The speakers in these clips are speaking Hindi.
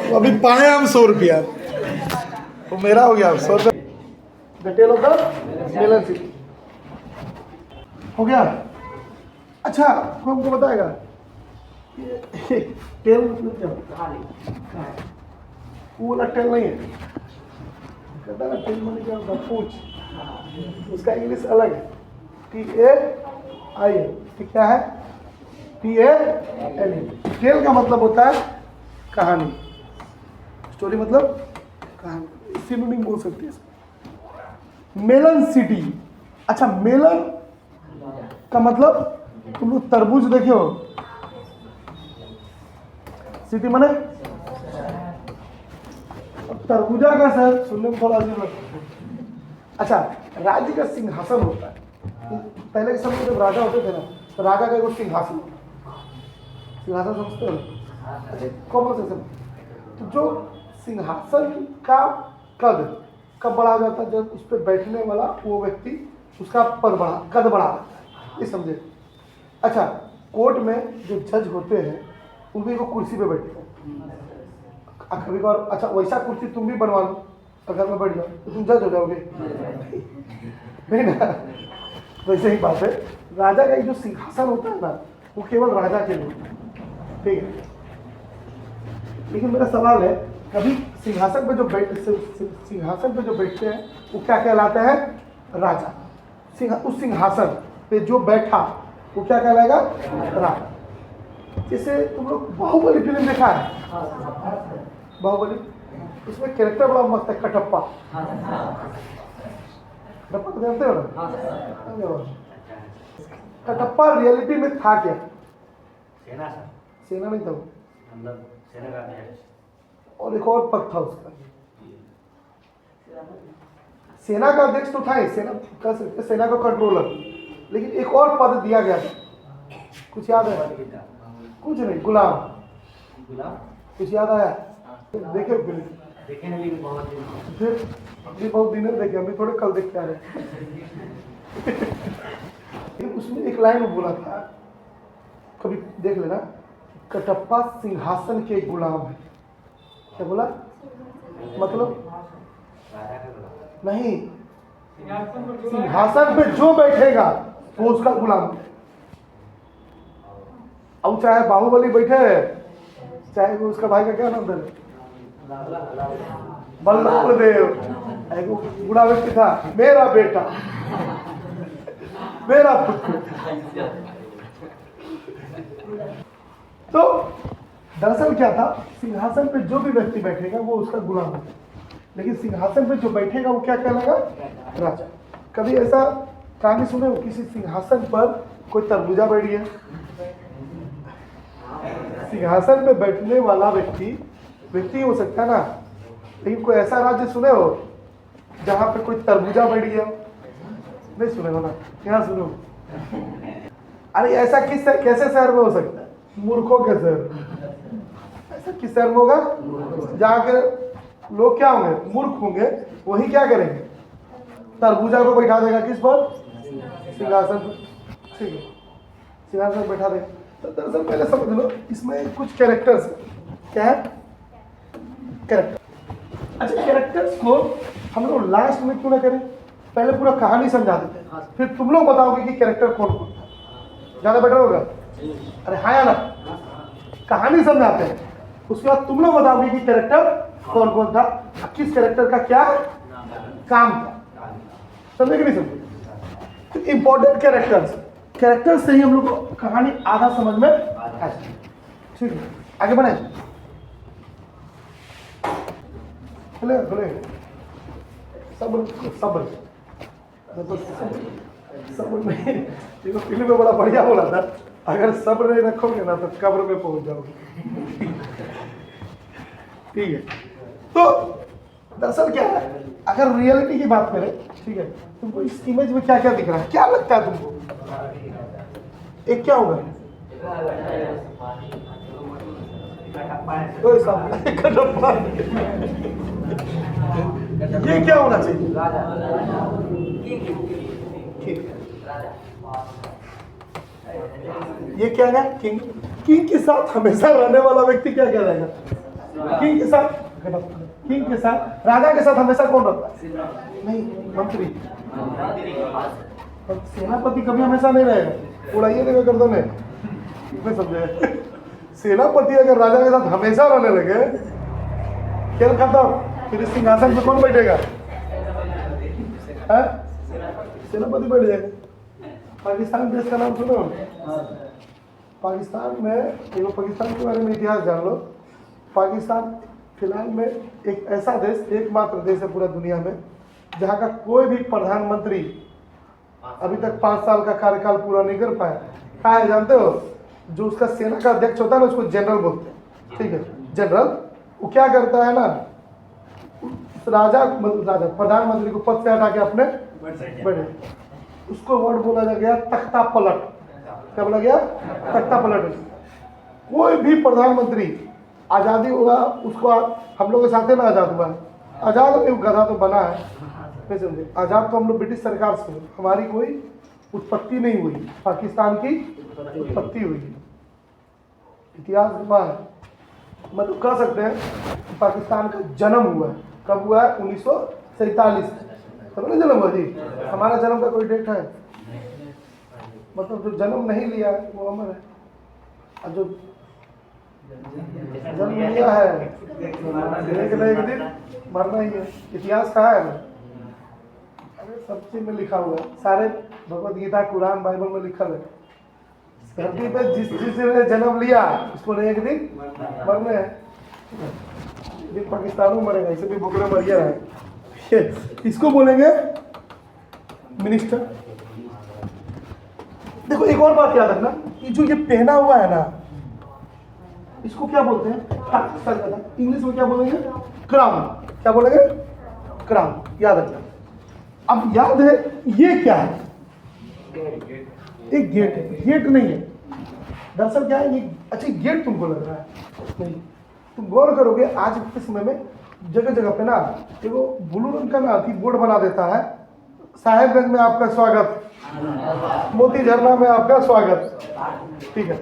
तो अभी पाए हम 100 रुपया, तो मेरा हो गया 100 रुपया। Detail of the melon city हो गया। अच्छा, कोई हमको बताएगा टेल मतलब क्या होता है? वो वाला टेल नहीं है, कहता है ना टेल माने क्या होता है? पूछ। उसका इंग्लिश अलग है, TAIL। क्या है? TALE। टेल का मतलब होता है कहानी, स्टोरी मतलब कहानी, सिनोनिम बोल सकते हैं। Melon city. अच्छा, मेलन का मतलब तुम लोग तरबूज देखे हो? सिटी माने तरबूजा का शहर, सुनने में थोड़ा अजीब लगता है। अच्छा, राज्य का सिंहासन होता है। पहले के समय में जब राजा होते थे ना, तो राजा का एक सिंहासन होता है। सिंहासन समझते हो? अच्छा, कॉमन सेंस। तो जो सिंहासन का कद बढ़ा हो जाता है जब उस पर बैठने वाला वो व्यक्ति, उसका कद बढ़ा जाता है, ये समझे। अच्छा, कोर्ट में जो जज होते हैं उनकी वो कुर्सी पे बैठते हैं कभी कभार। अच्छा, वैसा कुर्सी तुम भी बनवा लो, अगर मैं बैठ जाऊँ तो तुम जज हो जाओगे नहीं ना? वैसे ही बात है, राजा का जो सिंहासन होता है ना, वो केवल राजा के लिए होता है, ठीक है। लेकिन मेरा सवाल है, कभी सिंहासन पे जो बैठते हैं वो क्या कहलाते हैं? राजा। उस सिंहासन पे जो बैठा वो क्या कहलाएगा? राजा। जैसे तुम लोग बाहुबली फिल्म देखा है? बाहुबली, उसमें कैरेक्टर बड़ा मस्त है, कटप्पा। कटप्पा को जानते हो ना? कटप्पा रियलिटी में था क्या? सेना नहीं था वो, और एक और पद था उसका, सेना का अध्यक्ष तो था ही, सेना का कंट्रोलर, लेकिन एक और पद दिया गया था, कुछ याद है? कुछ नहीं, गुलाम। कुछ याद आया? देखे फिर अभी बहुत दिन देखे, अभी थोड़े कल देख के आ रहे। उसमें एक लाइन में बोला था, कभी देख लेना, कटप्पा सिंहासन के गुलाम है। क्या बोला? मतलब नहीं, सिंहासन पे जो बैठेगा वो उसका गुलाम है। अब चाहे बाहुबली बैठे, चाहे वो उसका भाई का क्या नाम था, बल्लभदेव, एक बूढ़ा व्यक्ति था, मेरा बेटा, मेरा पुत्र। तो दरअसल क्या था, सिंहासन पे जो भी व्यक्ति बैठेगा वो उसका गुलाम है, लेकिन सिंहासन पे जो बैठेगा वो क्या कहलाएगा? राजा। कभी ऐसा कहानी सुने हो, किसी सिंहासन पर कोई तरबूजा बैठ गया? सिंहासन पे बैठने वाला व्यक्ति हो सकता है ना, लेकिन कोई ऐसा राज्य सुने हो जहां पे कोई तरबूजा बैठ गया? नहीं सुने हो ना? क्या सुने हो? अरे ऐसा कैसे शहर में हो सकता है? मूर्खों के शहर। ऐसा किस शहर में होगा जहाँ के लोग क्या होंगे? मूर्ख होंगे। वही क्या करेंगे? तरबूजा को बैठा देगा किस पर? सिंहासन पर। ठीक है, सिंहासन पर बैठा देगा। तो दरअसल पहले समझ लो, इसमें कुछ कैरेक्टर्स है। क्या है? कैरेक्टर। अच्छा, कैरेक्टर्स को हम लोग लास्ट में क्यों ना करें, पहले पूरा कहानी समझा देते हैं, फिर तुम लोग बताओगे कि कैरेक्टर कौन कौन था, ज्यादा बेटर होगा? अरे हाँ या ना? कहानी समझाते हैं, उसके बाद तुम लोग बताओगे कि कैरेक्टर कौन कौन था, किस कैरेक्टर का क्या काम था। समझे कि नहीं समझे? तो इंपॉर्टेंट कैरेक्टर्स से ही हम लोग को कहानी आधा समझ में आ। ठीक है, आगे बढ़े। बोले सब्र नहीं, देखो फिल्म में बड़ा बढ़िया बोला था, अगर सब्र नहीं रखोगे ना तो कब्र में पहुंच जाओगे। ठीक है, तो दरअसल क्या है, अगर रियलिटी की बात करें, ठीक है, तुमको इस इमेज में क्या क्या दिख रहा है? क्या लगता है तुमको? एक क्या होगा? ये क्या होना चाहिए? ये क्या है? किंग। किंग के साथ हमेशा रहने वाला व्यक्ति क्या कहलाएगा? किंग के साथ, किंग के साथ, राजा के साथ हमेशा कौन रहता है? नहीं, मंत्री। सेनापति कभी हमेशा नहीं रहेगा, उड़ाइए देगा गर्दन में, नहीं समझे? सेनापति अगर राजा के साथ हमेशा रहने लगे, खेल खत्म। फिर सिंहासन पे कौन बैठेगा? सेनापति बैठ जाएगा। पाकिस्तान देश का नाम सुनो। पाकिस्तान में, देखो पाकिस्तान के बारे में इतिहास जान लो। पाकिस्तान फिलहाल में एक ऐसा देश, एकमात्र देश है पूरा दुनिया में जहाँ का कोई भी प्रधानमंत्री अभी तक 5 साल का कार्यकाल पूरा नहीं कर पाया। क्या है जानते हो? जो उसका सेना का अध्यक्ष होता है ना, उसको जनरल बोलते हैं, ठीक है? जनरल वो क्या करता है ना, राजा प्रधानमंत्री को पद से हटा के अपने बैठे, उसको वर्ड बोला जा गया तख्ता पलट। क्या बोला गया? तख्ता पलट। कोई भी प्रधानमंत्री आज़ादी हुआ उसको, हम लोग के साथ है ना आज़ाद हुआ है, आज़ाद नहीं गधा तो बना है, नहीं समझे? आज़ाद तो हम लोग ब्रिटिश सरकार से, हमारी कोई उत्पत्ति नहीं हुई, पाकिस्तान की उत्पत्ति हुई है। इतिहास हुआ है, मतलब कह सकते हैं कि पाकिस्तान का जन्म हुआ है। कब हुआ है? 1947। तब ना जन्म हुआ जी। हमारा जन्म का कोई डेट है? मतलब जो जन्म नहीं लिया है वो अमर है, और जो जन्म लिया है एक न एक दिन मरना ही है। इतिहास कहाँ है? अरे सब चीज में लिखा हुआ है, सारे भगवत गीता, कुरान, बाइबल में लिखा है। धरती पे जिसने जन्म लिया उसको न एक दिन मरना है। पाकिस्तान में मरेगा, इसे भी भूखने मर गया है। इसको बोलेंगे मिनिस्टर। देखो एक और बात याद रखना, ये जो ये पहना हुआ है ना, इसको क्या बोलते हैं? इंग्लिश में क्या बोलेंगे? क्राउन। क्या बोलेंगे? क्राउन। याद रखना। अब याद है ये क्या है? एक गेट है। गेट नहीं है दरअसल, क्या है ये? अच्छा गेट तुमको लग रहा है, नहीं। तुम गौर करोगे आज के समय में जगह जगह पे ना देखो ब्लू रंग का ना बोर्ड बना देता है, साहेबगंज में आपका स्वागत, मोती झरना में आपका स्वागत, ठीक है?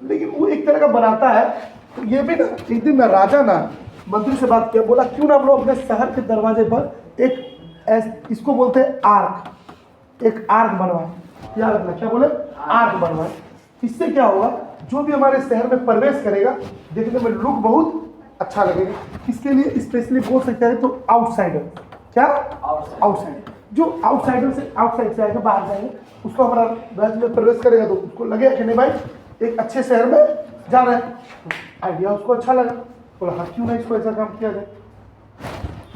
लेकिन वो एक तरह का बनाता है। तो ये भी ना, एक दिन ना राजा ना मंत्री से बात किया, बोला क्यों ना हम लोग अपने शहर के दरवाजे पर एक इसको बोलते हैं आर्क, एक आर्क बनवाए। याद रखना, क्या बोले? आर्क बनवाए। इससे क्या होगा, जो भी हमारे शहर में प्रवेश करेगा देखने में लुक बहुत अच्छा लगेगा। इसके लिए स्पेशली बोल सकते हैं तो आउटसाइडर। क्या? आउटसाइडर। जो आउटसाइडर से आउटसाइड से आएगा, बाहर जाएंगे, उसको हमारा राज्य में प्रवेश करेगा तो उसको लगेगा कि नहीं भाई एक अच्छे शहर में जा रहे हैं। आइडिया उसको अच्छा लगा, बोला हाँ क्यों ना इसको ऐसा काम किया जाए।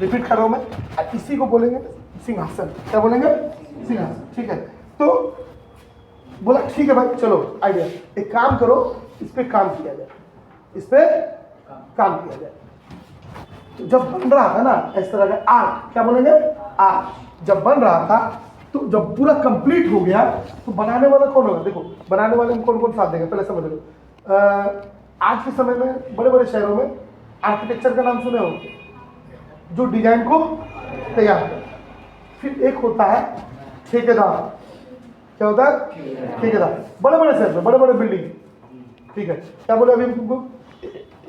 रिपीट कर रहा हूँ मैं, इसी को बोलेंगे सिंहासन। क्या बोलेंगे? सिंहासन, ठीक है? तो बोला ठीक है भाई, चलो आइडिया, एक काम करो, इस पे काम किया जाए, इस पे काम किया जाए। तो जब बन रहा था ना इस तरह का आर्क, क्या बोलेंगे? आर्क। जब बन रहा था तो जब पूरा कंप्लीट हो गया तो बनाने वाला कौन होगा? देखो बनाने वाले में कौन कौन साथ देगा पहले समझ लो। आज के समय में बड़े बड़े शहरों में आर्किटेक्चर का नाम सुने हो, जो डिजाइन को तैयार कर। फिर एक होता है ठेकेदार। क्या होता है? ठेकेदार। बड़े बड़े शहर में बड़े बड़े बिल्डिंग, ठीक है? क्या बोले अभी तुमको?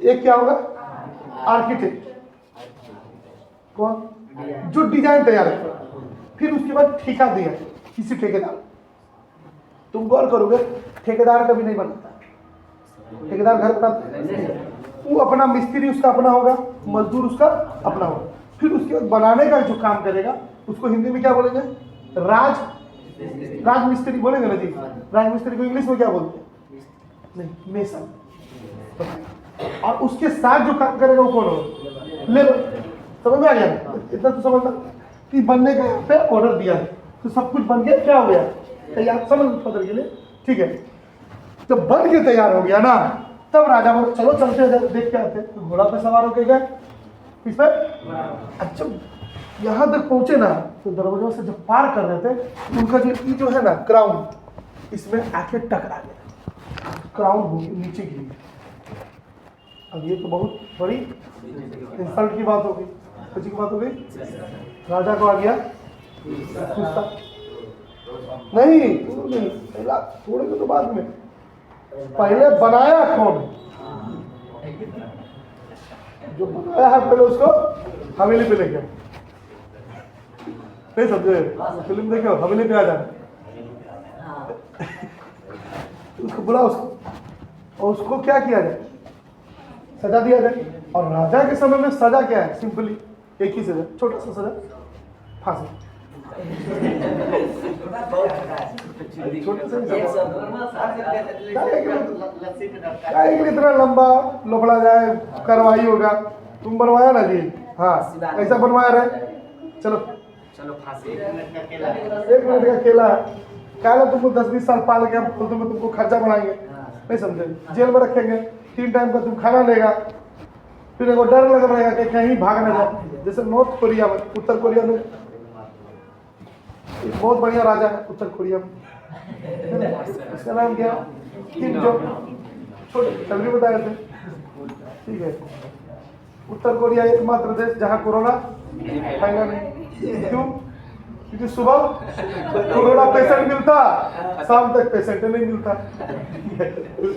एक क्या होगा? आर्किटेक्ट। कौन? जो डिजाइन तैयार कर। फिर उसके बाद ठेका दिया किसी ठेकेदार। तुम गौर करोगे ठेकेदार कभी नहीं बनता, ठेकेदार घर बनाता है, वो अपना मिस्त्री उसका अपना होगा, मजदूर उसका अपना होगा। फिर उसके बाद बनाने का जो काम करेगा उसको हिंदी में क्या बोलेंगे? राज मिस्त्री बोलेंगे ना जी। राज मिस्त्री को इंग्लिश में क्या बोलते हैं? नहीं, मेसन। और उसके साथ जो काम करेगा वो कौन होगा? लेबर। समझ में आ गया? इतना तो समझना कि बनने का यहाँ पे ऑर्डर दिया है तो सब कुछ बन के क्या हो गया? तैयार। समझ पत्र के लिए, ठीक है? तो बन के तैयार हो गया ना, तब राजा बोले चलो चलते हैं देख के आते। तो घोड़ा पे सवार होके गए इस पर। अच्छा यहाँ तक पहुंचे ना तो दरवाजों से जब पार कर रहे थे तो उनका जो है ना क्राउन, इसमें आके टकरा गया, क्राउन नीचे गिर गया। अब ये तो बहुत बड़ी इंसल्ट की बात हो गई, खुशी की बात हो गई। राजा को आ गया गुस्सा। नहीं पहला थोड़े को तो बाद में, पहले बनाया कौन? जो बनाया है पहले उसको हवेली पे लेके, नहीं समझे? फिल्म देखो, हवेली पे आ जाए, उसको बुला उसको, और उसको क्या किया जाए? सजा दिया जाए। और राजा के समय में सजा क्या है? सिंपली एक ही सजा, छोटा सा सजा, फांसी। छोटा सा इतना लंबा लोफड़ा जाए, कार्रवाई होगा। तुम बनवाया ना जी, हाँ ऐसा बनवाया रहे, चलो फांसी। 1 मिनट का खेला है, क्या तुमको 10-20 साल पाल के हम तुमको खर्चा बढ़ाएंगे, नहीं समझे? जेल में रखेंगे, 3 टाइम का तुम खाना लेगा, फिर एगो डर लग रहेगा कि कहीं भाग न जाए। जैसे नॉर्थ कोरिया में, उत्तर कोरिया में एक बहुत बढ़िया राजा है उत्तर कोरिया में, इसका नाम क्या? किम जोंग, छोटे कल भी बताए थे, ठीक है। उत्तर कोरिया एकमात्र देश जहाँ कोरोना फैला नहीं। क्यों? क्योंकि सुबह कोरोना पेशेंट मिलता, शाम तक पेशेंट नहीं मिलता।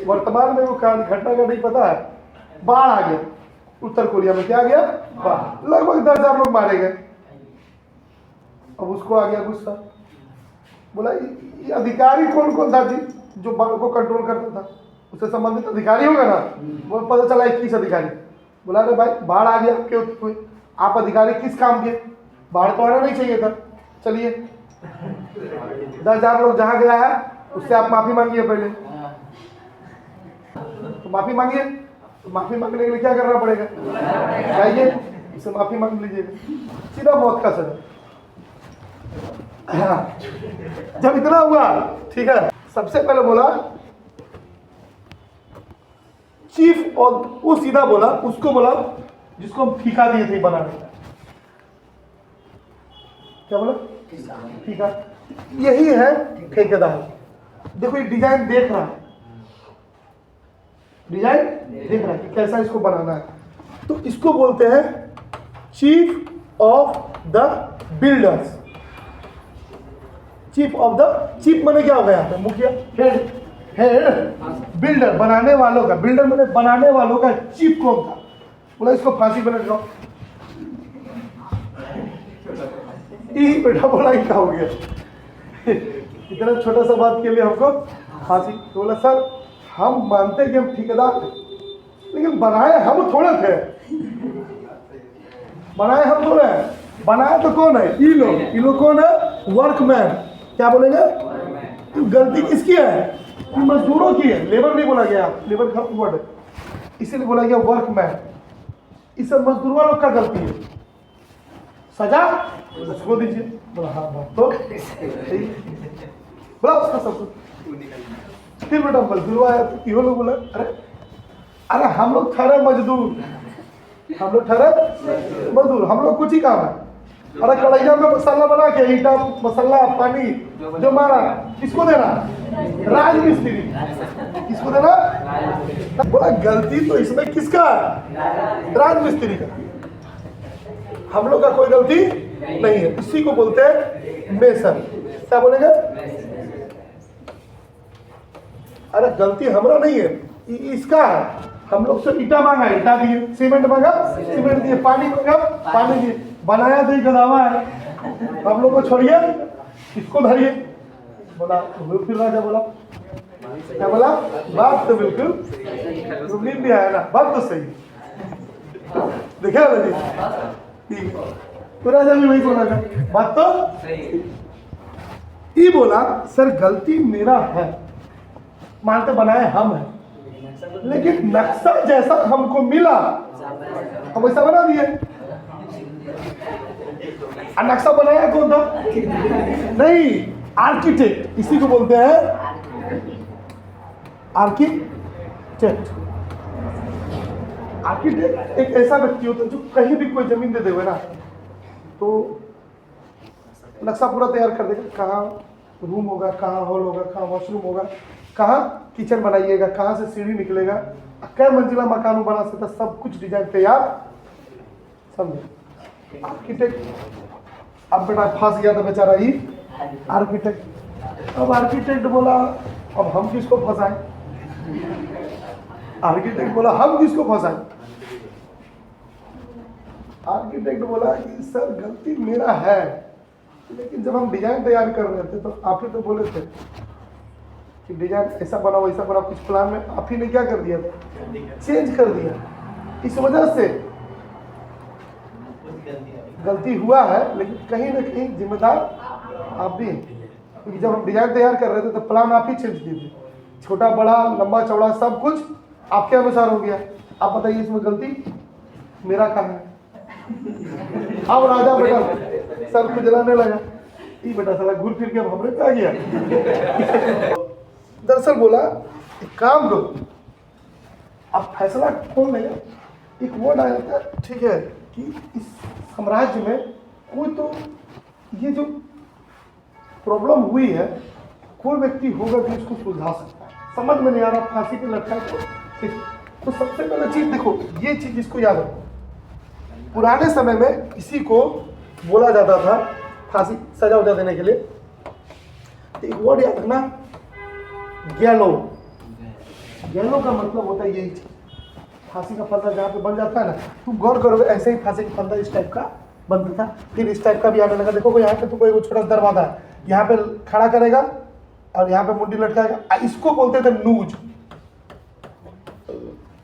वर्तमान में वो घटना का नहीं पता है, बाढ़ आ गया उत्तर कोरिया में। क्या आ गया? बाढ़, लगभग 10,000 लोग मारे गए। अब उसको आ गया गुस्सा, बोला ये अधिकारी कौन कौन था जी जो बाढ़ को कंट्रोल करता था? उससे संबंधित अधिकारी होगा ना, वो पता चला 21 अधिकारी। बोला अरे भाई बाढ़ आ गया, क्यों आप अधिकारी किस काम के? बाढ़ तो आना नहीं चाहिए था। चलिए 10,000 लोग जहाँ गया है उससे आप माफी मांगिए पहले, तो माफी मांगिए। तो माफी मांगने के लिए क्या करना पड़ेगा? जाइए उससे माफी मांग लीजिएगा, सीधा मौत का सजा। हाँ। जब इतना हुआ, ठीक है, सबसे पहले बोला चीफ, और वो सीधा बोला, उसको बोला जिसको हम ठेका दिए थे बनाने, क्या बोला? ठेका। यही है ठेकेदार। देखो ये डिजाइन देख रहा है, डिजाइन देख रहा है कि कैसा इसको बनाना है, तो इसको बोलते हैं chief of the builders. Chief of the, chief माने क्या हो गया? मुखिया, हेड, हेड बिल्डर, बनाने वालों का, बिल्डर माने बनाने वालों का चीफ कौन था? बोला इसको फांसी पर लटकाओ। यही बेटा बोला ही क्या हो गया, इतना छोटा सा बात के लिए हमको फांसी। तो बोला सर हम मानते कि हम ठेकेदार थे, लेकिन बनाए हम थोड़े थे, बनाए हम थोड़े हैं, बनाया तो कौन है? ये लोग कौन है? वर्कमैन। क्या बोलेंगे? गलती किसकी है? मजदूरों की है, लेबर नहीं बोला गया, लेबर का वर्ड है, इसीलिए बोला गया वर्कमैन। इस सब मजदूरों लोग का गलती है, सजा उसको दीजिए। बोला हाँ बात तो सही, बोला उसका सब कुछ। फिर बेटा मजदूर आया तो इहो लोग बोला अरे हम लोग ठहरे मजदूर, हम लोग ठहरे मजदूर, हम लोग कुछ ही काम है। अरे कढ़ैया में मसाला बना के, ईटा मसाला पानी जो मारा, किसको देना? राजमिस्त्री। किसको देना? बोला गलती तो इसमें किसका? राजमिस्त्री का, हम लोग का कोई गलती नहीं है। इसी को बोलते हैं मेसन। क्या बोलेंगे? अरे गलती हमारा नहीं है, इसका है। हम लोग से ईटा मांगा, ईटा दिए, सीमेंट मांगा, सीमेंट दिए, पानी मांगा, पानी दिए, बनाया तो गदावा है, हम लोग को छोड़िए, इसको धरिए। बोला फिर राजा बोला, क्या बोला? बात तो बिल्कुल नींद भी आया ना, बात तो सही देखा ना जी, ठीक है। तो राजा भी वही बोला था, बात तो ये बोला सर गलती मेरा है, मानते बनाए हम हैं, लेकिन नक्शा जैसा हमको मिला हम वैसा बना दिए। नक्शा बनाया कौन था? नहीं, आर्किटेक्ट। इसी को बोलते हैं आर्किटेक्ट। आर्किटेक्ट एक ऐसा व्यक्ति होता है जो कहीं भी कोई जमीन दे देगा ना, तो नक्शा पूरा तैयार कर देगा, कहाँ रूम होगा, कहाँ हॉल होगा, कहाँ वॉशरूम होगा, कहाँ किचन बनाइएगा, कहाँ से सीढ़ी निकलेगा, क्या मंजिला मकान बना सकता, सब कुछ डिजाइन तैयार। समझे? आर्किटेक्ट। अब बेटा फंस गया था बेचारा ही आर्किटेक्ट। अब आर्किटेक्ट बोला अब हम किसको फंसाएं? आर्किटेक्ट बोला हम किसको फंसाएं? आर्किटेक्ट बोला कि सर गलती मेरा है, लेकिन जब हम डिजाइन तैयार कर रहे थे तो आप ही तो बोले थे कि डिजाइन ऐसा बनाओ वैसा बनाओ, कुछ प्लान में आप ही ने क्या कर दिया था, चेंज कर दिया। इस वजह से गलती हुआ है, लेकिन कहीं ना कहीं जिम्मेदार आप भी हैं, क्योंकि जब हम डिजाइन तैयार कर रहे थे तो प्लान आप ही चेंज किए थे, छोटा बड़ा लंबा चौड़ा सब कुछ आपके अनुसार हो गया। आप बताइए इसमें गलती मेरा कहाँ है? अब राजा बेटा सर खुजलाने लगा, ये बेटा साला घूर फिर के अब हमरे पे आ गया। दरअसल बोला एक काम करो, अब फैसला कौन लेगा? एक वर्ड आया था, ठीक है, कि इस साम्राज्य में कोई तो ये जो प्रॉब्लम हुई है कोई व्यक्ति होगा जो इसको सुलझा सकता है। समझ में नहीं आ रहा, फांसी पे लटका तो सबसे पहले चीज देखो, ये चीज इसको याद रखो, पुराने समय में किसी को बोला जाता था फांसी सजा उजा देने के लिए, तो एक वर्ड याद रखना, गैलो। गैलो का मतलब होता है यही चीज, फांसी का फंदा जहाँ पे बन जाता है ना, तुम गौर करोगे ऐसे ही फांसी का फंदा इस टाइप का बनता था, फिर इस टाइप का भी आने लगा। देखो यहाँ पे तो कोई छोटा दरवाजा है, यहाँ पे खड़ा करेगा और यहाँ पे मुंडी लटकाएगा, इसको बोलते थे नूज।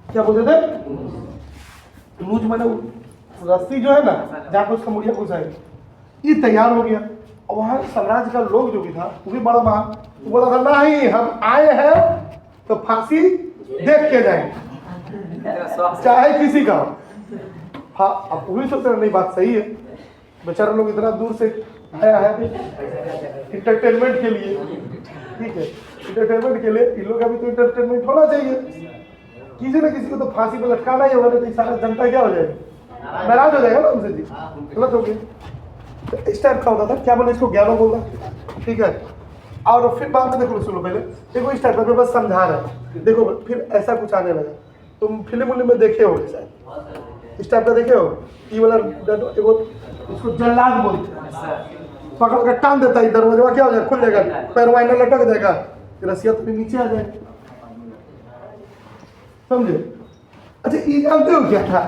क्या बोलते थे? नूज माने रस्सी जो है ना जहाँ पे उसका मुड़िया घुसाएगा। ये तैयार हो गया, और वहाँ साम्राज्य का लोग जो भी था वो भी बड़ा महान, तो बोला था नहीं हम आए हैं तो फांसी देख के जाएंगे चाहे किसी का। हाँ अब वही सोचते नहीं, बात सही है, बेचारे लोग इतना दूर से आया है इंटरटेनमेंट के लिए, ठीक है, इंटरटेनमेंट के लिए इन लोग का भी तो इंटरटेनमेंट होना चाहिए, किसी न किसी को तो फांसी पे लटकाना ही होगा, तो सारा जनता क्या हो जाएगी, नाराज हो जाएगा ना उनसे जी, गलत हो गया। तो इस टाइप का होता था, क्या बोले इसको, ज्ञानो बोलता, ठीक है। और फिर बाद में देखो, सुनो पहले देखो इस टाइप का, बस समझा रहा है, देखो फिर ऐसा कुछ आने लगा, तुम फिल्म उल्म में देखे हो शायद, इस टाइप का देखे हो, ये वाला इसको जल्लाद बोलते हैं, पकड़ कर टांग देता है, दरवाजा क्या हो जाएगा, खुल जाएगा, पैर वाइनर लटक जाएगा, रसिया तो नीचे आ जाएगी, समझे। अच्छा ये जानते हो क्या था,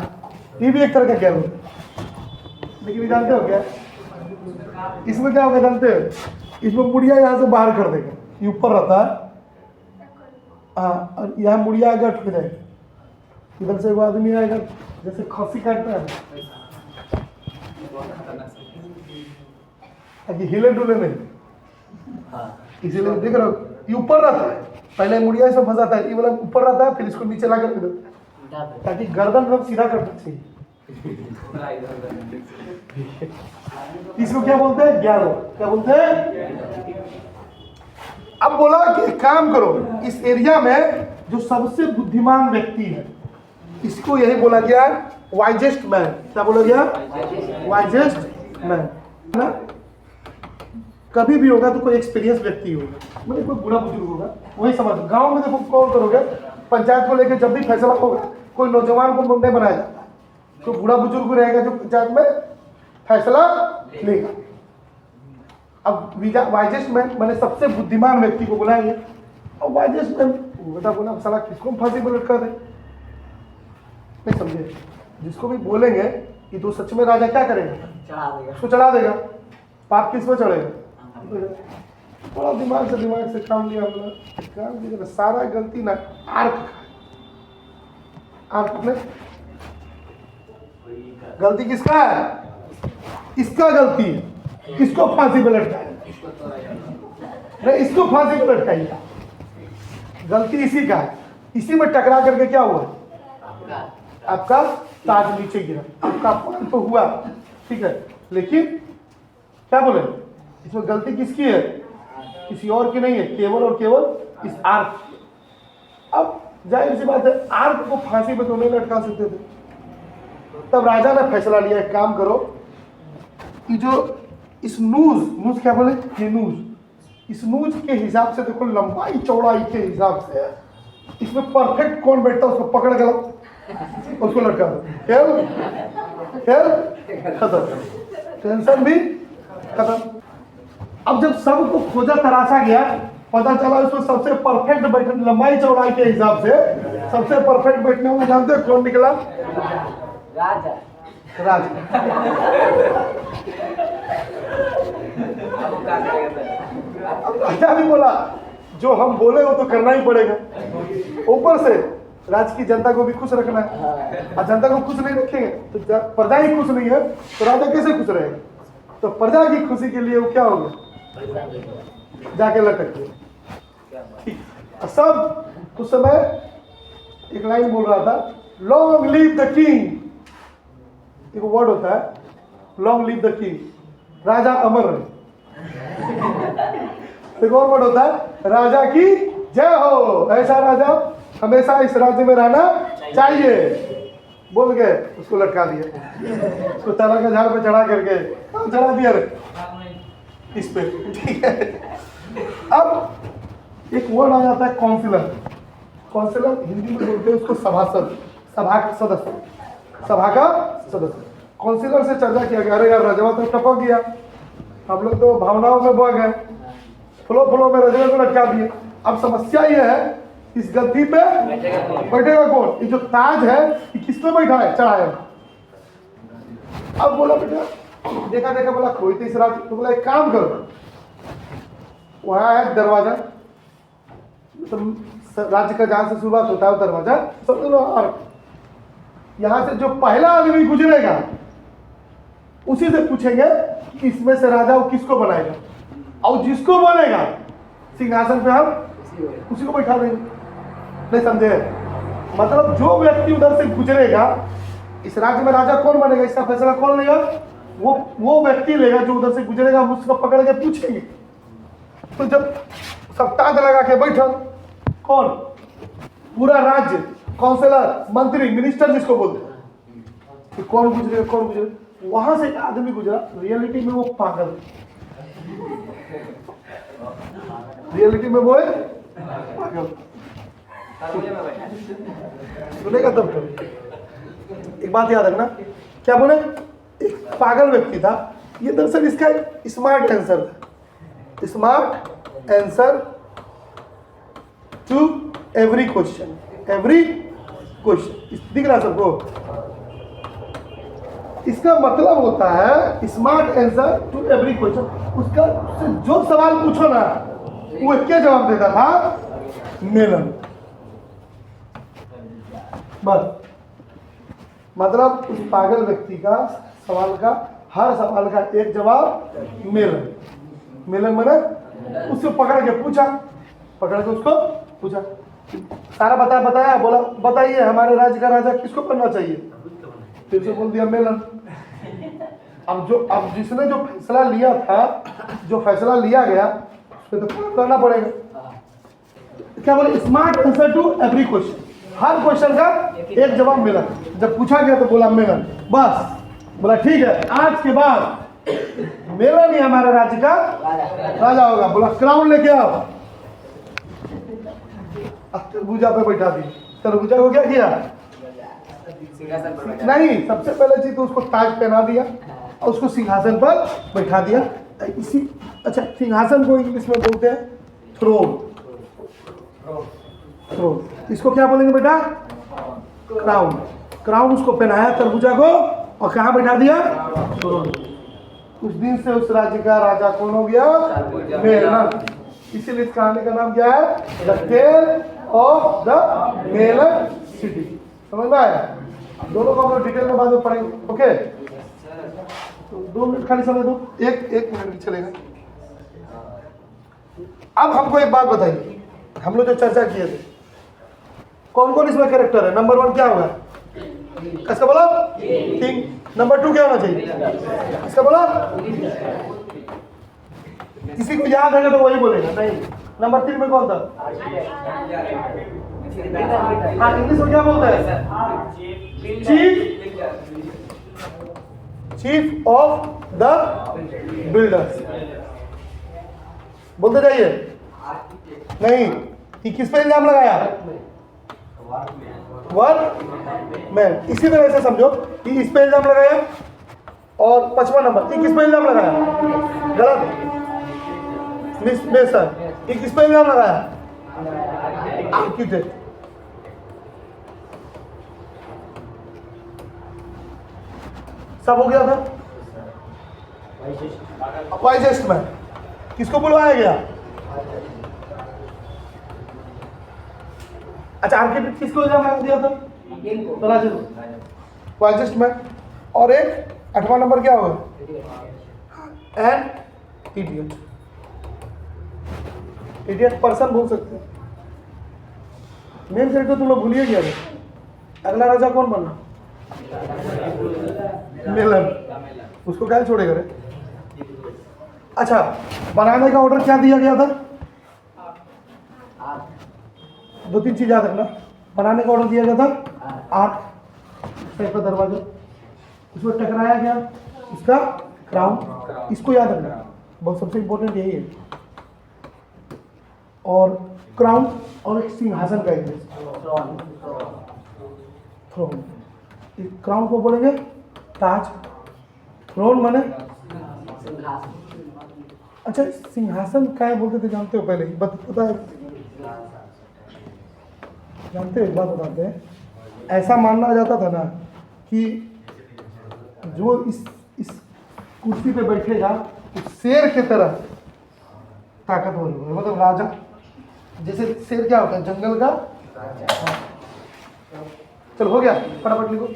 ये भी एक तरह का ज्ञान होता है, लेकिन ये जानते हो क्या, इसमें क्या होगा जानते हो, इसमें मुड़िया यहाँ से बाहर कर देगा, ये ऊपर रहता है, हाँ, और यहाँ मुड़िया आगे अटक जाएगा, इधर से वो आदमी आएगा जैसे खसी काटता है, ताकि हिले डुले नहीं, इसीलिए देख रहे हो ये ऊपर रहता है, पहले मुड़िया इसमें फंसाता है, ये वाला ऊपर रहता है, फिर इसको नीचे ला कर देता है ताकि गर्दन लोग सीधा कर सकते। इसको क्या बोलते हैं, ज्ञानो, क्या बोलते हैं। अब बोला कि एक काम करो, इस एरिया में जो सबसे बुद्धिमान व्यक्ति है इसको यही बोला गया वाइजेस्ट मैन, क्या बोला गया, वाइजेस्ट मैन ना। कभी भी होगा तो कोई एक्सपीरियंस व्यक्ति होगा, मतलब कोई बूढ़ा बुजुर्ग होगा, वही समझ। गांव में देखो कॉल करोगे, पंचायत को लेकर जब भी फैसला होगा कोई नौजवान को नहीं बनाया जाता, तो बूढ़ा बुजुर्ग रहेगा जो पंचायत में फैसला लेगा। अब वाइजेस्ट मैन मैंने सबसे बुद्धिमान व्यक्ति को बुलाएंगे, और वाइजेस्ट मैन बेटा बोला साला किसको फांसी पर लटका दे, नहीं समझे, जिसको भी बोलेंगे कि तो सच में राजा क्या करेगा, चढ़ा देगा, उसको चढ़ा देगा, पाप किस पर चढ़ेगा। थोड़ा दिमाग से काम लिया हमने, काम किया, सारा गलती ना आर्क में गलती किसका है, इसका गलती है, इसको फांसी पे लटकाया, नहीं इसको फांसी पे लटकाइए, गलती इसी का है, इसी में टकरा करके क्या हुआ, आपका ताज नीचे गिरा, आपका अपमान तो हुआ, ठीक है, लेकिन क्या बोले इसमें गलती किसकी है, किसी और की नहीं है, केवल और केवल इस आर्क। अब जाहिर सी बात है आर्क को फांसी पे तो नहीं लटका सकते थे, तब राजा ने फैसला लिया, एक काम करो कि जो इस नूज क्या बोले, ये नूज, इस नूज के हिसाब से देखो, लंबाई चौड़ाई के हिसाब से इसमें परफेक्ट कौन बैठता है, उसको पकड़ के उसको लटका दो, खेल खत्म, टेंशन भी खत्म। अब जब सबको खोजा तराशा गया, पता चला उसमें सबसे परफेक्ट बैठने, लंबाई चौड़ाई के हिसाब से सबसे परफेक्ट बैठने वाला जानते हो कौन निकला, राजा। राज। अब राजा भी बोला जो हम बोले वो तो करना ही पड़ेगा। ऊपर से राज्य की जनता को भी खुश रखना है, और जनता को खुश नहीं रखेंगे तो प्रजा ही खुश नहीं है तो राजा कैसे खुश रहेगा? तो प्रजा की खुशी के लिए वो क्या होगा, जाके लटक गए। सब उस समय एक लाइन बोल रहा था, लॉन्ग लिव द किंग। एक वर्ड होता है लॉन्ग लिव द किंग, राजा अमर रहे। एक और वर्ड होता है राजा की जय हो, ऐसा राजा हमेशा इस राज्य में रहना चाहिए। बोल के उसको लटका दिया, उसको ताला का झाड़ पे चढ़ा करके चढ़ा दिया रे इस पे, ठीक है। अब एक वर्ड आ जाता है काउंसिलर। काउंसिलर हिंदी में बोलते हैं उसको सभासद, सभा का सदस्य, सभा का सदस्य। काउंसिलर से चर्चा किया गया, अरे यार रजवा तो टपक गया, हम लोग तो भावनाओं में बह गए, फ्लो में रजवा को लटका दिए। अब समस्या ये है इस गद्दी पे बैठेगा कौन? ये जो ताज है ये किस पे बैठा है, चढ़ाया। अब बोला बेटा देखा देखा, बोला कोई तो इस राज, तो बोला एक काम करो, वहां है दरवाजा, तो राज्य का जहां से शुरुआत होता है दरवाजा, समझ लो, और यहां से जो पहला आदमी गुजरेगा उसी से पूछेंगे कि इसमें से राजा वो किसको बनाएगा, और जिसको बनेगा सिंहासन पे हम उसी को बैठा देंगे। नहीं समझे? मतलब जो व्यक्ति उधर से गुजरेगा, इस राज्य में राजा कौन बनेगा इसका फैसला कौन लेगा? वो व्यक्ति लेगा जो उधर से गुजरेगा, हम उसको पकड़ के पूछेंगे। तो जब सब ताज लगा के बैठा, कौन? पूरा राज्य, काउंसिलर, मंत्री, मिनिस्टर जिसको बोलते हैं, कि कौन गुजरे कौन गुजरे। वहां से एक आदमी गुजरा, रियलिटी में वो पागल, रियलिटी में वो है पागल। सुनेगा तब तो। एक बात याद रखना, क्या बोले, एक पागल व्यक्ति था। ये दरअसल इसका स्मार्ट आंसर था, smart answer to every question, every question. दिख रहा सबको? इसका मतलब होता है smart answer to every question. उसका जो सवाल पूछो ना वो क्या जवाब देता था, मेलन। बस मतलब उस पागल व्यक्ति का सवाल का, हर सवाल का एक जवाब मेलन। मेलन मैंने उससे पकड़ के पूछा, पकड़ के उसको पूछा, सारा बताया, बोला बताइए हमारे राज्य का राजा किसको बनना चाहिए? फिर से बोल दिया मेलन। अब जिसने जो फैसला लिया था, जो फैसला लिया गया उसको तो करना पड़ेगा। क्या बोले, smart answer to every question, हर क्वेश्चन का एक जवाब मिला। जब पूछा गया तो बोला मेलन। बस बोला ठीक है, आज के बाद मेलन ही हमारे राज्य का राजा होगा। बोला क्राउन लेके आओ, तरबूजा पे बैठा दी। तरबूजा को क्या किया? नहीं, सबसे पहले चीज तो उसको ताज पहना दिया और उसको सिंहासन पर बैठा दिया। इसी अच्छा, सिंहासन को इंग्लिश में बोलते हैं थ्रोन। थ्रोन इसको क्या बोलेंगे बेटा? क्राउन। क्राउन उसको पहनाया तरबूजा को और कहाँ बैठा दिया? थ्रोन। उस दिन से उस राज्य का राजा कौन हो गया? मेलन। इसीलिए इस कहानी का नाम क्या है? The tale of the melon city. समझ में आया? दोनों को हम लोग डिटेल में बाद में पढ़ेंगे। ओके, तो 2 मिनट खाली समय दो, एक मिनट चलेगा। अब हमको एक बात बताइए, हम लोग जो चर्चा किए थे, कौन कौन इसमें कैरेक्टर है? नंबर 1 क्या होगा? इसका बोला किंग। नंबर 2 क्या होना चाहिए? इसका बोला किसी को याद है तो वही बोलेगा। नहीं, नंबर 3 में कौन था? हाँ, इंग्लिश में क्या बोलता है? Chief of the builders. बोलते जाइए। नहीं, कि किस पे इल्जाम लगाया? वर्कमैन। इसी तरह से समझो कि इस पे इल्जाम लगाया, और 5वां नंबर ये किस पे इल्जाम लगाया? गलत, मिसमेसन। ये किस पे इल्जाम लगाया? आर्किटेक्ट। सब हो गया था। वाइजेस्ट मैन किसको बुलवाया गया? अच्छा, आर्किटेक्ट किसको एग्जाम दिया था? राजा को। Wisest man. और एक 8वां नंबर क्या होगा? An idiot. इडियट पर्सन बोल सकते हैं। मेन कैरेक्टर तुम लोग भूलिए गया। अगला राजा कौन बनना? मेलन। उसको क्या छोड़ेगा रे? अच्छा, बनाने का ऑर्डर क्या दिया गया था? 2-3 चीज याद रखना। बनाने का ऑर्डर दिया गया था आर्क टाइप का दरवाजा, उसमें टकराया गया इसका क्राउन, इसको याद रखना, बहुत सबसे इंपॉर्टेंट यही है। और क्राउन और एक सिंहासन का इमेज, थ्रोन। क्राउन को बोलेंगे ताज, थ्रोन माने अच्छा सिंहासन क्या है बोलते थे जानते हो? पहले पता है? जानते हो? एक बात बताते हैं। ऐसा मानना जाता था ना कि जो इस कुर्सी पे बैठेगा तो शेर की तरह ताकतवर होगा, मतलब राजा। जैसे शेर क्या होता है? जंगल का। चलो हो गया, फटाफट लिखो।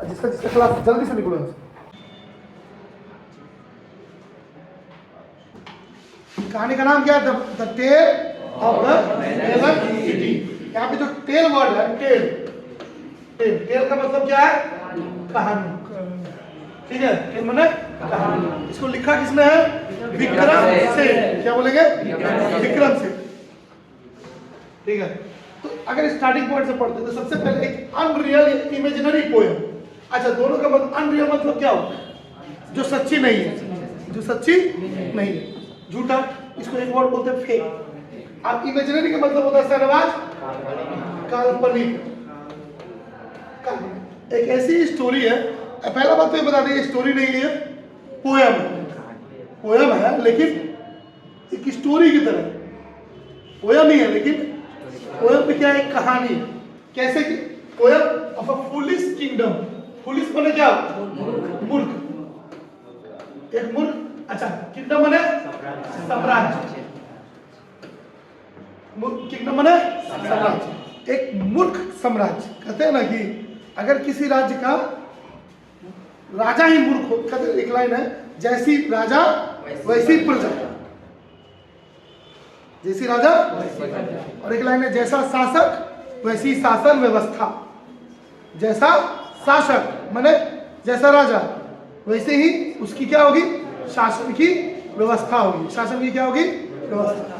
जिसका जिसका क्लास जल्दी से निकलो। कहानी का नाम क्या है? The tale of the melon city. यहाँ पे जो टेल वर्ड है, टेल टेल टेल का मतलब क्या है? कहानी। ठीक है, टेल माने कहानी। इसको लिखा किसने है? विक्रम सेठ। क्या बोलेंगे? विक्रम सेठ। ठीक है, तो अगर स्टार्टिंग पॉइंट से पढ़ते तो सबसे पहले एक अनरियल इमेजिनरी पोएम। अच्छा, दोनों का मतलब अनरियल मतलब क्या होता है? जो सच्ची नहीं है, जो सच्ची नहीं है, झूठा। इसको एक वर्ड बोलते हैं फेक। अब इमेजिनरी का मतलब होता है शहनवाज, काल्पनिक। एक ऐसी स्टोरी है, पहला बात तो ये बता दें, स्टोरी नहीं है, पोएम। पोएम है लेकिन एक स्टोरी की तरह। पोएम ही है लेकिन पोएम पे क्या है? एक कहानी। कैसे कि poem of a foolish kingdom. Foolish माने क्या? मूर्ख। एक मूर्ख। अच्छा, किंगडम माने साम्राज्य। किंगडम माने साम्राज्य। एक मूर्ख साम्राज्य। कहते हैं ना कि अगर किसी राज्य का राजा ही मूर्ख हो, कहते हैं, एक लाइन है, जैसी राजा वैसी प्रजा। जैसी राजा। और एक लाइन है, जैसा शासक वैसी शासन व्यवस्था। जैसा शासक माने जैसा राजा, वैसे ही उसकी क्या होगी? शासन की व्यवस्था होगी। शासन की क्या होगी? व्यवस्था।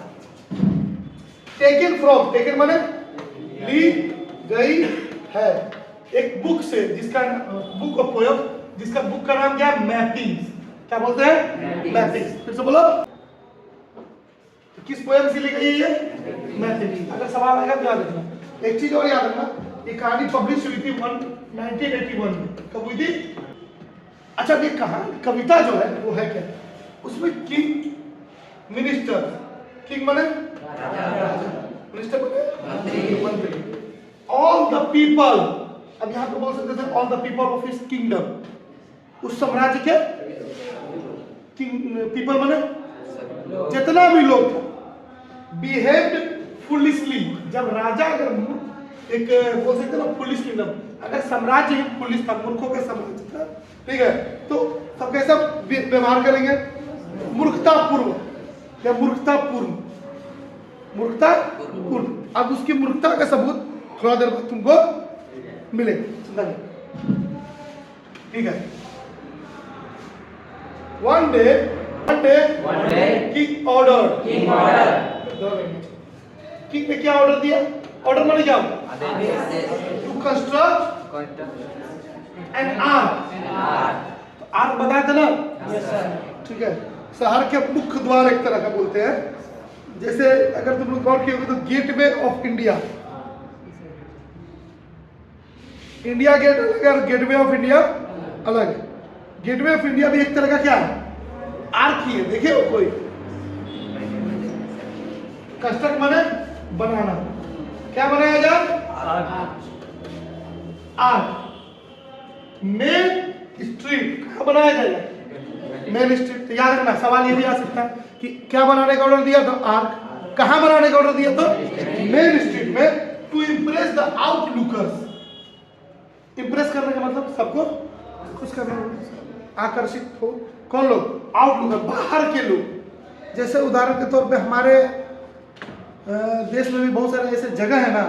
टेकन फ्रॉम, टेकन माने ली गई है, एक बुक से, जिसका बुक ऑफ पोएम, जिसका बुक का नाम क्या है? मैपिंग्स। क्या बोलते हैं? मैपिंग्स। फिर से बोलो, किस पोएम से ली गई है? मैपिंग्स। अगर सवाल आएगा तो याद रखना। एक चीज और याद रखना, ये कहानी पब्लिश हुई थी 1981 में। कब हुई थी? अच्छा, ये कहानी कविता जो है वो है क्या? उसमें किंग, मिनिस्टर, किंग माने मिनिस्टर माने मंत्री, ऑल द पीपल। अब यहाँ पे बोल सकते थे all the people of his kingdom. उस साम्राज्य के पीपल माने जितना भी लोग बिहेव्ड फुलिशली। जब राजा अगर एक बोल सकते ना फुलिश किंगडम, अगर साम्राज्य ही फुलिश था, मूर्खों का साम्राज्य था, ठीक है, तो सब कैसा व्यवहार करेंगे? मूर्खतापूर्व या मूर्खतापूर्ण। मूर्खतापूर्ण। अब उसकी मूर्खता का सबूत थोड़ा देर बाद तुमको मिले। ठीक है। One day king order. King ने क्या ऑर्डर दिया? ऑर्डर माने क्या होता? To construct an arch. Arch बताया था ना? ठीक है। शहर के मुख्य द्वार एक तरह का बोलते हैं। जैसे अगर तुम लोग गौर किए तो gateway of India, India gate अलग है, गेटवे ऑफ इंडिया अलग है। गेटवे ऑफ इंडिया भी एक तरह का क्या है? आर्क ही है। देखिए वो कोई कंस्ट्रक्ट माने बनाना। क्या बनाया जाए? आर्क। मेन स्ट्रीट कहाँ बनाया जाएगा? Main street. तो याद रखना सवाल ये भी आ सकता है कि क्या बनाने का ऑर्डर दिया? तो आर्क। कहाँ बनाने का ऑर्डर दिया? तो मेन स्ट्रीट में, टू इम्प्रेस द आउटलुकर्स। इम्प्रेस करने का मतलब सबको खुश करना, आकर्षित हो। कौन लोग? आउटलुकर, बाहर के लोग। जैसे उदाहरण के तौर पे हमारे देश में भी बहुत सारे ऐसे जगह है ना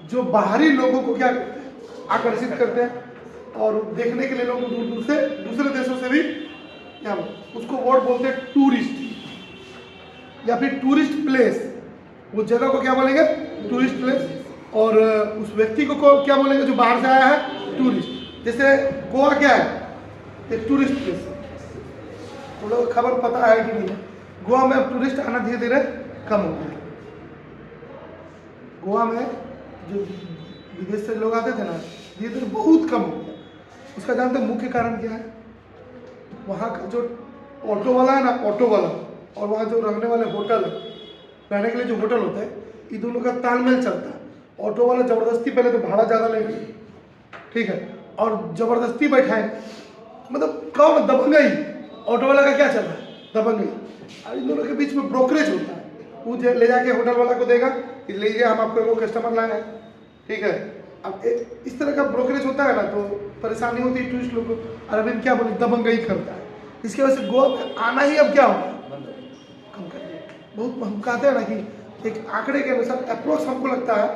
जो बाहरी लोगों को क्या आकर्षित करते हैं और देखने के लिए लोग दूर दूर से दूसरे देशों से भी क्या उसको वर्ड बोलते हैं टूरिस्ट या फिर टूरिस्ट प्लेस। उस जगह को क्या बोलेंगे? Tourist place. और उस व्यक्ति को क्या बोलेंगे जो बाहर से आया है? टूरिस्ट। जैसे गोवा क्या है? एक टूरिस्ट प्लेस। तो लोग खबर पता है कि नहीं? गोवा में अब टूरिस्ट आना धीरे धीरे कम हो गया। गोवा में जो विदेश से लोग आते थे ना धीरे धीरे बहुत कम हो गया। उसका जानते हैं मुख्य कारण क्या है? वहाँ का जो ऑटो वाला है ना, ऑटो वाला, और वहाँ जो रहने वाले होटल, रहने के लिए जो होटल होते हैं, ये दोनों का तालमेल चलता है। ऑटो वाला ज़बरदस्ती पहले तो भाड़ा ज़्यादा लेगा, ठीक है, और ज़बरदस्ती बैठाए, मतलब कौन दबंगई। ऑटो वाला का क्या चल रहा है? दबंगई। और इन दोनों के बीच में ब्रोकरेज होता है। वो ले जाके होटल वाला को देगा, लीजिए हम आपको एगो कस्टमर लाए हैं, ठीक है। अब इस तरह का ब्रोकरेज होता है ना तो परेशानी होती है टूरिस्ट लोग को। और अभी क्या बोले? दबंगई करता है। इसकी वजह से गोवा में आना ही अब क्या होगा? कम कर दिया। बहुत हम कहते हैं ना कि एक आंकड़े के अनुसार अप्रोक्स हमको लगता है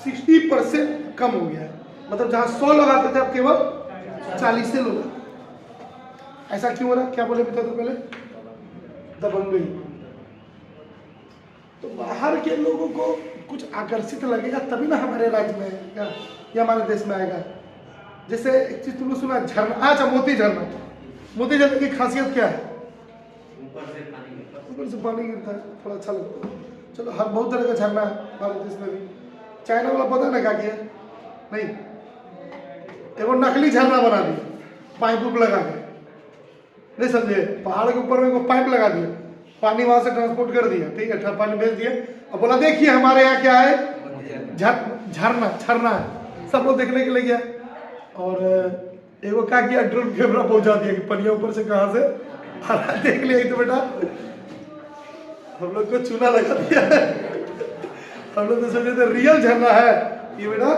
60% कम हो गया है। मतलब जहाँ 100 लोग आते थे अब केवल 40 से लोग। ऐसा क्यों हो रहा? क्या बोले बता दो पहले? दबंगई। तो बाहर के लोगों को कुछ आकर्षित लगेगा तभी ना हमारे राज्य में या हमारे देश में आएगा। जैसे एक चीज तुमने सुना, झरना। अच्छा, मोती झरना। मोती झरने की खासियत क्या है? ऊपर से पानी गिरता है, थोड़ा अच्छा लगता है। चलो, हर बहुत तरह का झरना है हमारे देश में भी। चाइना वाला पता ना क्या किया? नहीं, एगो नकली झरना बना दिया पाइप उप लगा के। नहीं समझे? पहाड़ के ऊपर में एगो पाइप लगा दिया, पानी वहां से ट्रांसपोर्ट कर दिया, ठीक है, पानी भेज दिया और बोला देखिए हमारे यहाँ क्या है? झरना, झरना है। सब लोग देखने के लिए गया और एगो क्या किया? ड्रोन कैमरा पहुंचा दिया कि पनिया ऊपर से कहाँ से आ रहा है, देख लिया। तो बेटा हम लोग को चूना लगा दिया। हम लोग तो समझे थे रियल झरना है, ये बेटा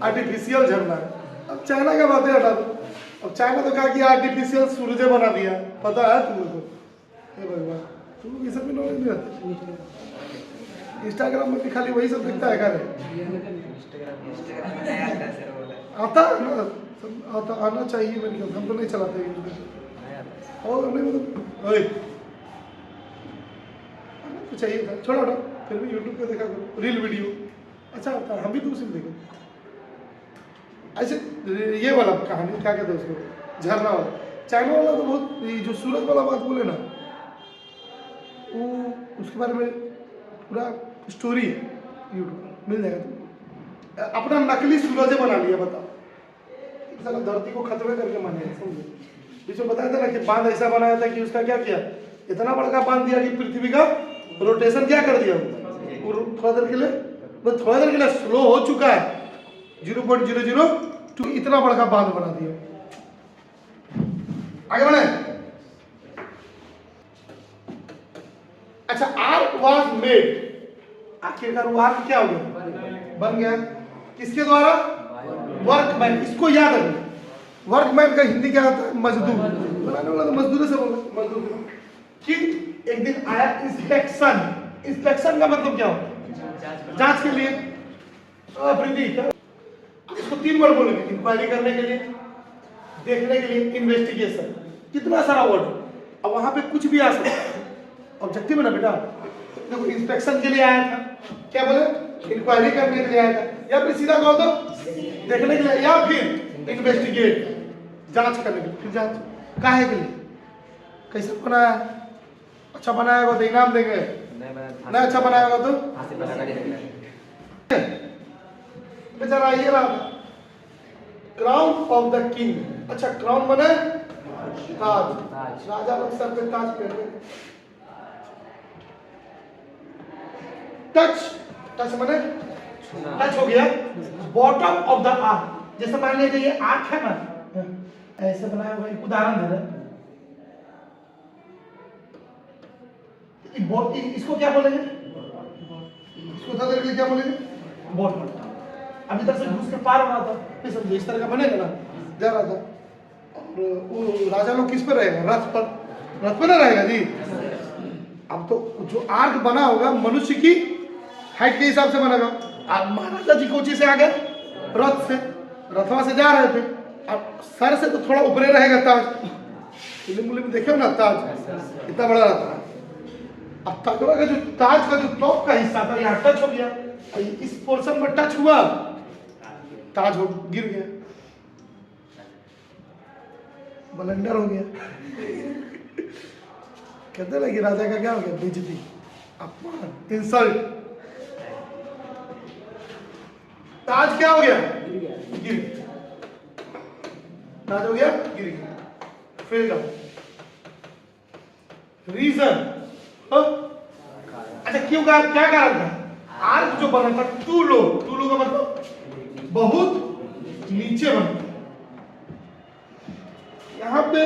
आर्टिफिशियल झरना है। अब चाइना का बातें हटा दो। अब चाइना तो क्या किया? आर्टिफिशियल सूरज बना दिया। पता है तुम लोग को? हे भगवान, तुम लोग ये सब में नॉलेज नहीं रहता। इंस्टाग्राम में भी खाली वही सब दिखता है। क्या आता आता आना चाहिए मेरे ख्याल। हम तो नहीं चलाते और नहीं, मतलब तो चाहिए था, छोड़ा हटा। फिर भी यूट्यूब पे देखा करो, रील वीडियो अच्छा होता है। हम भी तो उसी में देखो। ऐसे ये वाला कहानी क्या कहते हैं उसको? झरना वाला। चाइना वाला तो बहुत, ये जो सूरज वाला बात बोले ना, वो उसके बारे में पूरा स्टोरी है, यूट्यूब मिल जाएगा तुमको। अपना नकली सूरज बना लिया। बताओ, साला धरती को खत्म करके माने। समझे? बीच में बताया था ना कि बांध ऐसा बनाया था कि उसका क्या किया? इतना बड़का बांध दिया कि पृथ्वी का रोटेशन क्या कर दिया? थोड़ा देर के लिए, वो थोड़ा देर के लिए स्लो हो चुका है। 0.002 इतना बड़का बांध बना दिया। आगे बढ़े। अच्छा, आर्क वाज मेड। आखिरकार वो आर्क क्या हो गया? बन गया। किसके द्वारा? वर्कमैन। इसको याद रखना। वर्कमैन का हिंदी क्या होता है? मजदूर। बनाने वाला तो मजदूर से बोलते, मजदूर। कि एक दिन आया इंस्पेक्शन। इंस्पेक्शन का मतलब क्या होता है? जांच के लिए। प्रीति क्या इसको 3 वर्ड बोलेंगे? इंक्वायरी करने के लिए, देखने के लिए, इन्वेस्टिगेशन। कितना सारा वर्ड। अब वहां पे कुछ भी आ सकता है। ऑब्जेक्टिव है ना बेटा। देखो, इंस्पेक्शन के लिए आया था, क्या बोले? इंक्वायरी करने के लिए आया था, या फिर सीधा कहो तो देखने के लिए, या फिर इन्वेस्टिगेट, जांच करने के लिए। फिर जांच काहे के लिए? कैसे बनाया? अच्छा बनाया होगा तो इनाम देंगे, नहीं अच्छा बनाया होगा तो बेचारा ये रहा क्राउन ऑफ द किंग। अच्छा, क्राउन बने ताज। राजा लोग सर पे ताज पहनते। टच, टच बने टच हो गया। Bottom of the arc. जैसे मान लीजिए ये आर्क है ना, ऐसे बनाया हुआ एक उदाहरण दे रहे हैं। इसको क्या बोलेंगे? इसको था देर क्या बोलेंगे? बोट। अभी तक से घुस के पार हो रहा था, नहीं समझे? इस तरह का बनेगा ना, जा रहा था। और वो राजा लोग किस पर रहेगा? रथ पर। रथ पर ना रहेगा जी। अब तो जो आर्क बना होगा मनुष्य की हाइट के हिसाब से बनेगा। अब महाराजा जी कोची से आ गए रथ से, रथवा से जा रहे थे। अब सर से तो थोड़ा ऊपरे रहेगा ताज, फिल्म में देखे ना ताज इतना बड़ा रहता है। अब तकवा का जो ताज का जो टॉप का हिस्सा था यहाँ टच हो गया, इस पोर्शन में टच हुआ, ताज हो गिर गया, बलंडर हो गया। कहते ना कि राजा का क्या हो गया? बेइज्जती, अपमान, इंसल्ट। ताज क्या हो गया? गिर गया। ताज हो गया, गिर गया, फेल जाओ। रीजन अच्छा क्यों? क्या कारण था? आर्क जो बना था टू लो का मतलब बहुत नीचे बना। यहाँ पे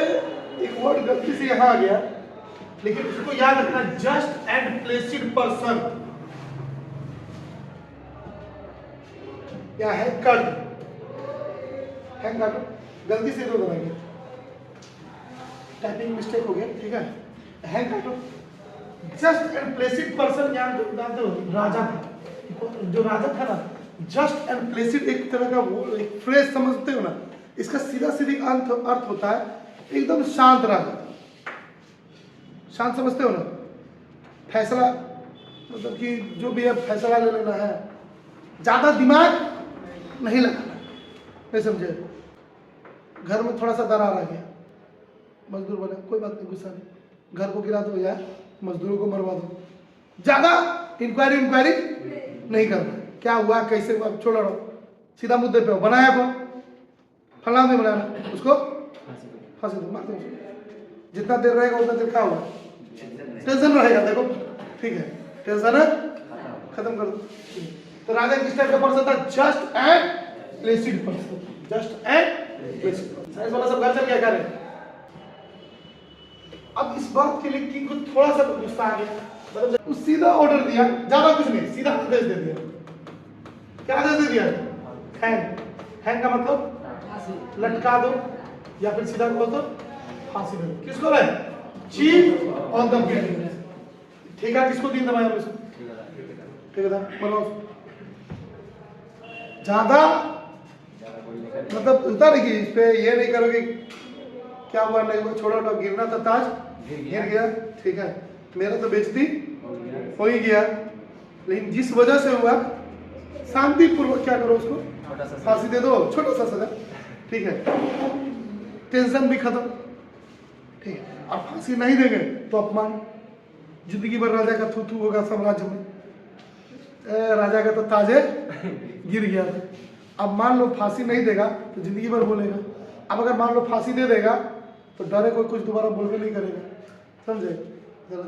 एक वर्ड गलती से यहाँ आ गया, लेकिन उसको याद रखना, जस्ट एंड प्लेसिड पर्सन। क्या है? कट है, काटो, गलती से दो दबाएंगे, टाइपिंग मिस्टेक हो गया, ठीक है? हैंग काटो। जस्ट एंड प्लेसिड पर्सन जानते हो राजा था, जो राजा था ना, जस्ट एंड प्लेसिड एक तरह का वो एक फ्रेज समझते हो ना, इसका सीधा सीधी अर्थ होता है एकदम शांत राजा। शांत समझते हो ना? फैसला मतलब कि जो भी है फैसला ले लेना है, ज्यादा दिमाग नहीं लगाना, नहीं समझे? घर में थोड़ा सा दरार आ गया, मजदूर बने, कोई बात नहीं, गुस्सा नहीं, घर को गिरा दो या मजदूरों को मरवा दो, ज्यादा इंक्वायरी नहीं करना। क्या हुआ, कैसे हुआ, छोड़ो, सीधा मुद्दे पे हो। बनाया को फला नहीं बनाना, उसको फांसी दो, मार दो उसको। जितना देर रहेगा उतना देर क्या होगा? टेंशन रहेगा। देखो ठीक है, टेंशन खत्म कर दो। तो राजा किस टाइप का पर्सन था? Just and Placid person, just and Placid. Science वाला सब घर चल क्या करें? अब इस बात के लिए किंग को थोड़ा सा गुस्सा आ गया, मतलब सीधा ऑर्डर दिया, ज्यादा कुछ नहीं, सीधा आदेश दे दिया। क्या आदेश दे दिया? हैंग का मतलब लटका दो, या फिर सीधा बोलो तो फांसी दे दो। किसको है? Chief on the building. ठीक है, किसको दिन दबाया? ठीक है, बोलो। ज्यादा मतलब होता नहीं कि इस पे ये नहीं करोगे क्या हुआ नहीं हुआ, छोड़ो तो गिरना था, ताज गिर गया, ठीक है, मेरा तो बेइज्जती हो ही गया, लेकिन जिस वजह से हुआ शांतिपूर्वक क्या करो, उसको फांसी दे दो, छोटा सा सजा, ठीक है, टेंशन भी खत्म, ठीक है। अब फांसी नहीं देंगे तो अपमान, जिंदगी भर राजा का थू थू होगा साम्राज्य में, राजा का तो ताजे गिर गया था। अब मान लो फांसी नहीं देगा तो जिंदगी भर बोलेगा, अब अगर मान लो फांसी दे देगा तो डरे कोई कुछ दोबारा बोलबे नहीं करेगा, समझे?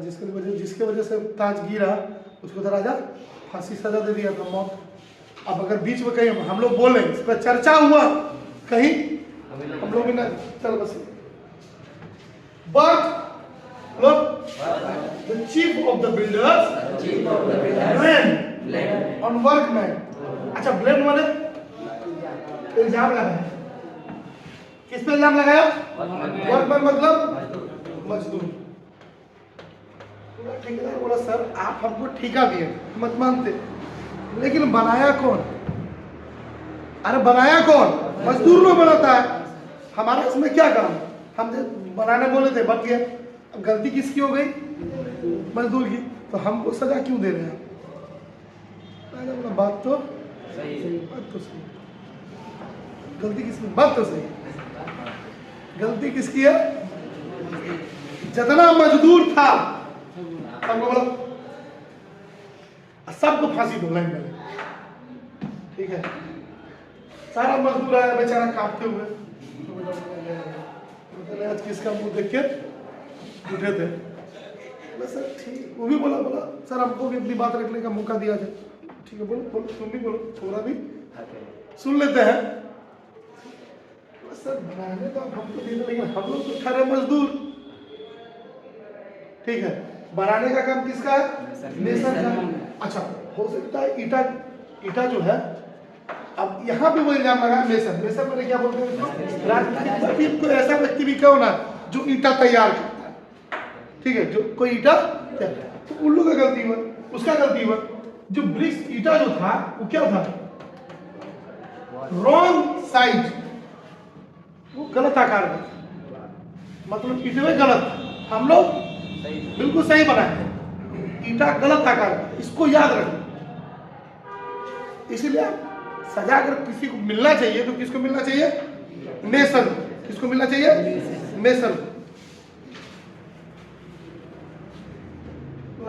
जिसके वजह से ताज गिरा उसको तो राजा फांसी सजा दे दिया था, मौत। अब अगर बीच में कहीं हम लोग बोले, इस पर चर्चा हुआ कहीं, हम लोग भी ना चल बस, but the chief of the builders blame on workman। अच्छा, ब्लेम माने इल्जाम लगाया, किस पे इल्जाम लगाया? वर्कमैन मतलब मजदूर। ठेकेदार बोला सर आप हमको ठेका दिए, मत मानते, लेकिन बनाया कौन? अरे बनाया कौन? मजदूर लोग बनाता है, हमारा इसमें क्या काम? हम बनाने बोले थे, बन गया, अब गलती किसकी हो गई? मजदूर की, तो हमको सजा क्यों दे रहे हैं? बात तो सही, बात तो सही, गलती किसकी? बात तो सही, गलती किसकी है? जितना मजदूर था सबको बोला, सबको फांसी दो लाइन में, ठीक है। सारा मजदूर आया बेचारा कांपते हुए, आज किसका मुंह देख के उठे थे, सर ठीक, वो भी बोला सर हमको भी अपनी बात रखने का मौका दिया जाए, ठीक है, बोलो तुम भी बोलो, थोड़ा भी सुन लेते हैं। सर बनाने तो हमको दे दो, लेकिन हम लोग तो ठहरे मजदूर। ठीक है, बनाने का काम किसका है? मेसन का। अच्छा, हो सकता है ईटा, ईटा जो है, अब यहाँ पे वो इल्जाम लगा मेसन, मेसन मैंने क्या बोलते हैं, राजनीतिक कोई ऐसा व्यक्ति भी क्यों ना जो ईटा तैयार करता है, ठीक है, जो कोई ईटा, तो उन लोगों का गलती हुआ, उसका गलती हुआ। जो ब्रिक्स ईटा जो था वो क्या था, रॉन्ग साइज, वो गलत आकार में, मतलब ईटे गलत, हम लोग बिल्कुल सही बनाए, ईटा गलत आकार में, इसको याद रखना। इसीलिए सजा अगर किसी को मिलना चाहिए तो किसको मिलना चाहिए? मेसन। किसको मिलना चाहिए? मेसन।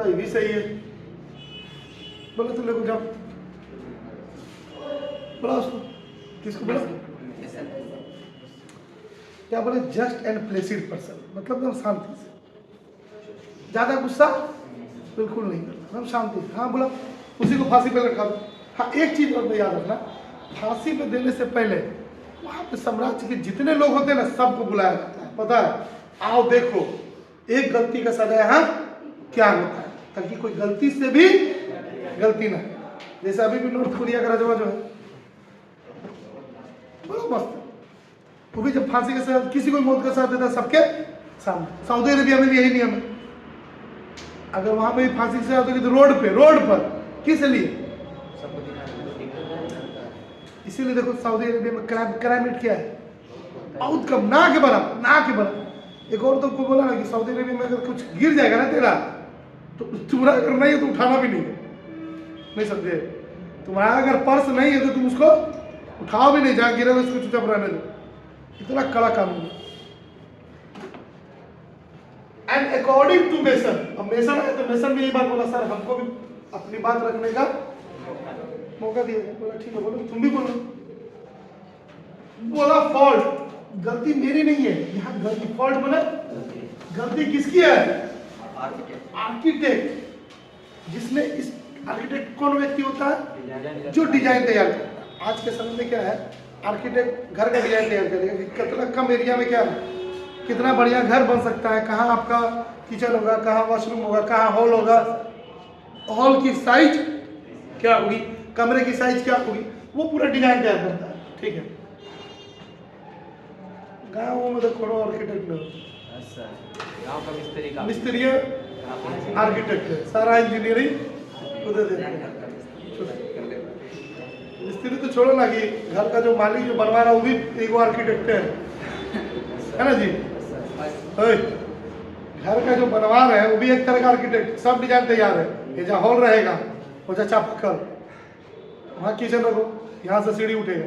ये भी सही है, बोलो तुम लोग, जाओ बोला उसको, किसको बोला? क्या बोले? जस्ट एंड प्लेसिड पर्सन, मतलब एकदम शांति से, ज्यादा गुस्सा बिल्कुल नहीं करना, एकदम शांति से। हाँ बोला, उसी को फांसी पे लटका दो। हाँ, एक चीज और याद रखना, फांसी पे देने से पहले वहां पे साम्राज्य के जितने लोग होते हैं ना, सबको बुलाया जाता है, पता है, आओ देखो एक गलती का सजा यहाँ क्या होता है, ताकि कोई गलती से भी गलती ना। जैसे अभी भी नॉर्थ कोरिया का रजवा जो है, बड़ा मस्त, वो भी जब फांसी के साथ किसी को मौत का साथ देता है सबके सामने। सऊदी अरेबिया में भी यही नियम है, अगर वहां पे फांसी के साथ होगी तो रोड पर किस लिए? इसीलिए देखो सऊदी अरेबिया में क्राइम रेट क्या है, बहुत कम, ना के बराबर। एक और तो को बोला ना कि सऊदी अरेबिया में अगर कुछ गिर जाएगा ना तेरा, तो तुम्हारा अगर नहीं है तो उठाना भी नहीं समझे? तुम्हारा अगर पर्स नहीं है तो तुम उसको उठाओ भी नहीं, जहाँ गिरे उसको चुपचाप रहने दो, इतना कड़ा कानून है। एंड अकॉर्डिंग टू मेसन, अब मेसन है तो मेसन भी यही बात बोला, सर हमको भी अपनी बात रखने का मौका दिया। बोला ठीक है, बोलो तुम भी बोलो। बोला फॉल्ट, गलती मेरी नहीं है, यहाँ गलती फॉल्ट बोला, गलती किसकी है? आर्किटेक्ट। जिसने इस आर्किटेक्ट कौन व्यक्ति होता है? जो डिजाइन तैयार करता है। आज के समय में क्या है, आर्किटेक्ट घर का डिजाइन तैयार करेगा, कितना कम एरिया में क्या है, कितना बढ़िया घर बन सकता है, कहाँ आपका किचन होगा, कहाँ वॉशरूम होगा, कहाँ हॉल होगा, हॉल की साइज क्या होगी, कमरे की साइज क्या होगी, वो पूरा डिजाइन तैयार करता है। ठीक है, गाँव में तो कोनो आर्किटेक्ट नहीं, गांव का मिस्त्री आर्किटेक्ट है, सारा इंजीनियरिंग उधर देते हैं। मिस्त्री तो छोड़ो ना, कि घर का जो मालिक जो बनवा रहा है वो भी एक आर्किटेक्ट है ना जी। घर का जो बनवा रहे हैं वो भी एक तरह का आर्किटेक्ट, सब डिजाइन तैयार है, ये जहाँ हॉल रहेगा वो जा चापाकल, वहाँ किचन रखो, यहाँ से सीढ़ी उठेगा।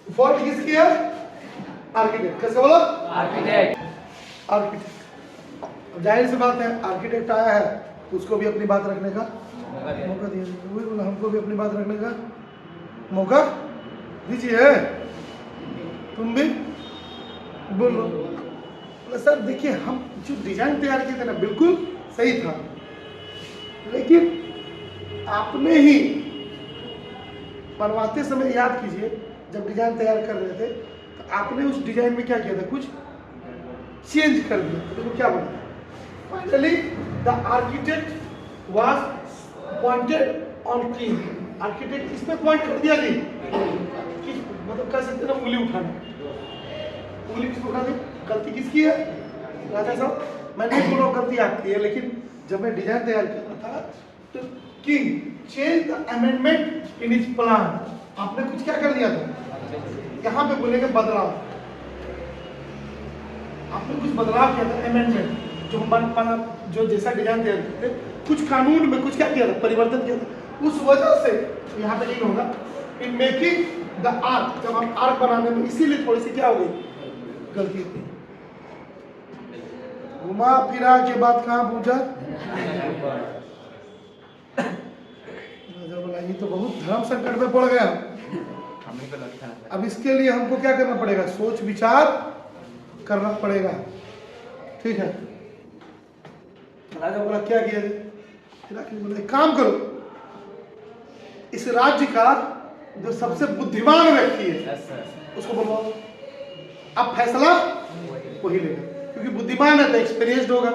फॉल्ट किसकी है? आर्किटेक्ट। कैसे बोलो? आर्किटेक्ट। जाहिर सी बात है, आर्किटेक्ट आया है तो उसको भी अपनी बात रखने का मौका दिया। वही बोला, हमको भी अपनी बात रखने का मौका दीजिए, तुम भी बोलो। सर देखिए, हम जो डिजाइन तैयार किए थे ना बिल्कुल सही था, लेकिन आपने ही बनवाते समय याद कीजिए, जब डिजाइन तैयार कर रहे थे तो आपने उस डिजाइन में क्या किया था, कुछ चेंज कर दिया। तो क्या बना? Finally the architect was pointed on king. Architect किस पे पॉइंट कर दिया जी? मतलब कह सकते ना, उंगली उठाना, उंगली किसको उठा दी? गलती किसकी है? राजा साहब, मैं नहीं बोल रहा गलती आपकी है, लेकिन जब मैं डिजाइन तैयार कर रहा था तो king change the amendment in his plan. आपने कुछ क्या कर दिया था, यहाँ पे बोलेंगे बदलाव, आपने कुछ बदलाव किया था, अमेंडमेंट, जो बना, जो जैसा डिजाइन तैयार करते कुछ कानून में कुछ क्या किया था, परिवर्तन किया था। उस वजह से यहाँ पे नहीं होगा इन मेकिंग द आर्क, जब हम आर्क बनाने में, इसीलिए थोड़ी सी क्या हो गई, गलती थी। घुमा फिरा के बाद कहाँ पूछा? बोला ये तो बहुत धर्म संकट में पड़ गया। अब इसके लिए हमको क्या करना पड़ेगा, सोच विचार करना पड़ेगा। ठीक है, राजा बोला क्या किया जाए? बोला काम करो, इस राज्य का जो सबसे बुद्धिमान व्यक्ति है यस सर उसको बुलवाओ। अब फैसला वही लेगा, क्योंकि बुद्धिमान है तो एक्सपीरियंस्ड होगा,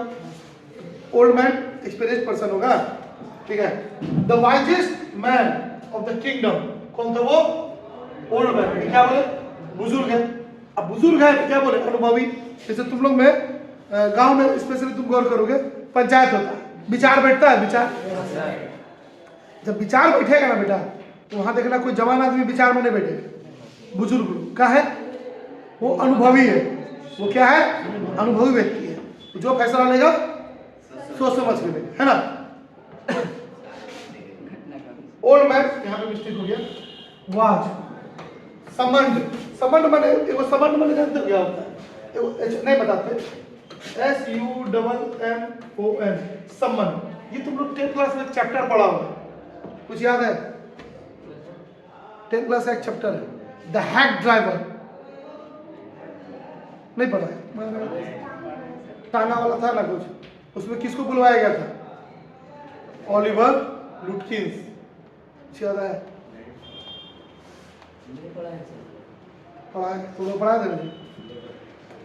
ओल्ड मैन एक्सपीरियंस्ड पर्सन होगा, ठीक है। The wisest man of the kingdom कौन था? वो ओल्ड मैन। क्या बोले? बुजुर्ग है। अब बुजुर्ग है क्या बोले? अनुभवी। जैसे तुम लोग में गांव में स्पेशली तुम गौर करोगे, पंचायत होता है, विचार बैठता है, विचार। जब विचार बैठेगा ना बेटा, तो वहां देखना कोई जवान आदमी विचार में नहीं बैठेगा, बुजुर्ग का है, वो अनुभवी है। वो क्या है? अनुभवी व्यक्ति है। जो फैसला लेगा सोच समझ के लेगा, है ना। ओल्ड मैन, यहाँ पे मिस्टेक हो गया, वाज समंड। समंड माने, एगो समंड माने जानते हो क्या होता है? नहीं बताते, SUMMON, समन। ये तुम लोग 10th क्लास में चैप्टर पढ़ा होगा, कुछ याद है? 10th क्लास का एक चैप्टर है, द हैक ड्राइवर। नहीं पढ़ा है? टांगा वाला था ना कुछ, उसमें किसको बुलवाया गया था? ओलिवर लुटकिंस। याद है? पढ़ा है? तुम लोग पढ़ा दे रहे?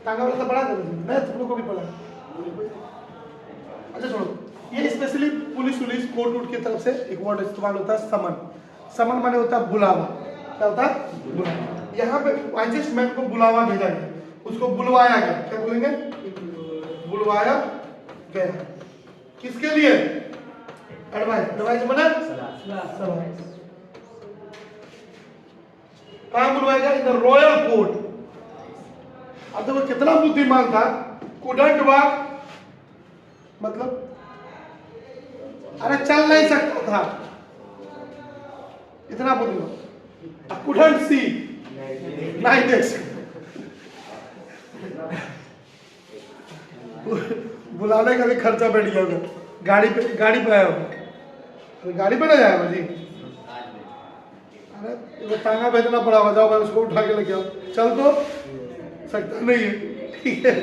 टांगा वाला था, पढ़ा दे रहे? मैं तुम लोग को भी पढ़ा। अच्छा छोड़ो, ये स्पेशली पुलिस कोर्ट वोट की तरफ से एक वर्ड इस्तेमाल होता है, समन। समन माने होता है बुलावा। क्या होता है? बुलावा। यहाँ पे वाइजेस्ट मैन को बुलावा भेजा गया, उसको बुलवाया गया। क्या बोलेंगे? बुलवाया गया। किसके लिए? एडवाइस। एडवाइस माने सलाह। कहाँ बुलवाएगा? In the royal court. अब देखो कितना बुद्धिमान था, कुडंट वॉक मतलब अरे चल नहीं सकता था, इतना बुद्धिमान। कुडंट सी, नहीं देख सकता। बुलाने का भी खर्चा बैठ गया होगा, गाड़ी पे आया होगा, गाड़ी पे ना जाएगा जी। अरे वो टांगा भेजना पड़ा होगा, जाओ भाई उसको उठा के लेके आओ। चल तो सकता नहीं है, ठीक है,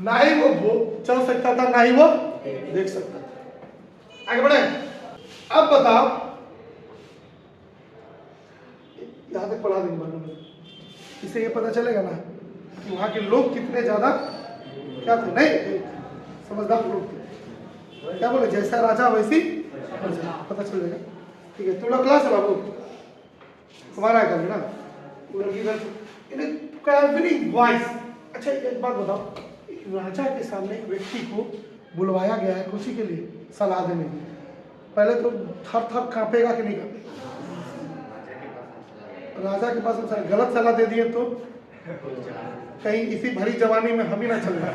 ना ही वो चल सकता था, ना ही वो देख सकता था। आगे बढ़े। अब बताओ, यहां तक पढ़ा देंगे, इससे ये पता चलेगा ना कि वहां के लोग कितने ज्यादा क्या थे, नहीं समझदार लोग थे। क्या बोले? जैसा राजा वैसी पता चल जाएगा, ठीक है। तुम लोग क्लास है बाबू, तुम्हारा कर ना वॉइस। अच्छा एक बात बताओ, राजा के सामने एक व्यक्ति को बुलवाया गया है कुछ के लिए सलाह देने के लिए, पहले तो थर थर कांपेगा कि नहीं कांपेगा? राजा के पास हम गलत सलाह दे दिए तो कहीं इसी भरी जवानी में हम ही ना चल जाए।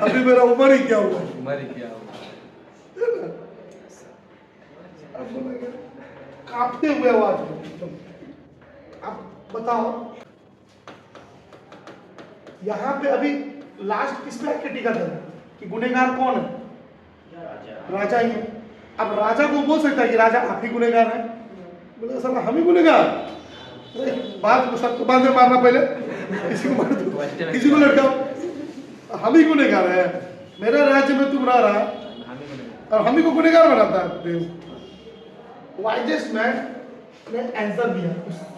अभी मेरा उम्र ही क्या हुआ, कांपते हुए आवाज। अब बताओ, यहाँ पे अभी लास्ट किस पे आके टिका था कि गुनहगार कौन है? राजा ही है। अब राजा को बोल सकता है कि राजा आप ही गुनहगार है? बोले सर हम ही गुनहगार? बात को सबको बांध में मारना, पहले किसी को मार दो, किसी को लटकाओ, हम ही गुनहगार है। मेरे राज्य में तुम रह रहा और हम ही को गुनहगार बनाता है। वाइजेस्ट मैन ने आंसर दिया,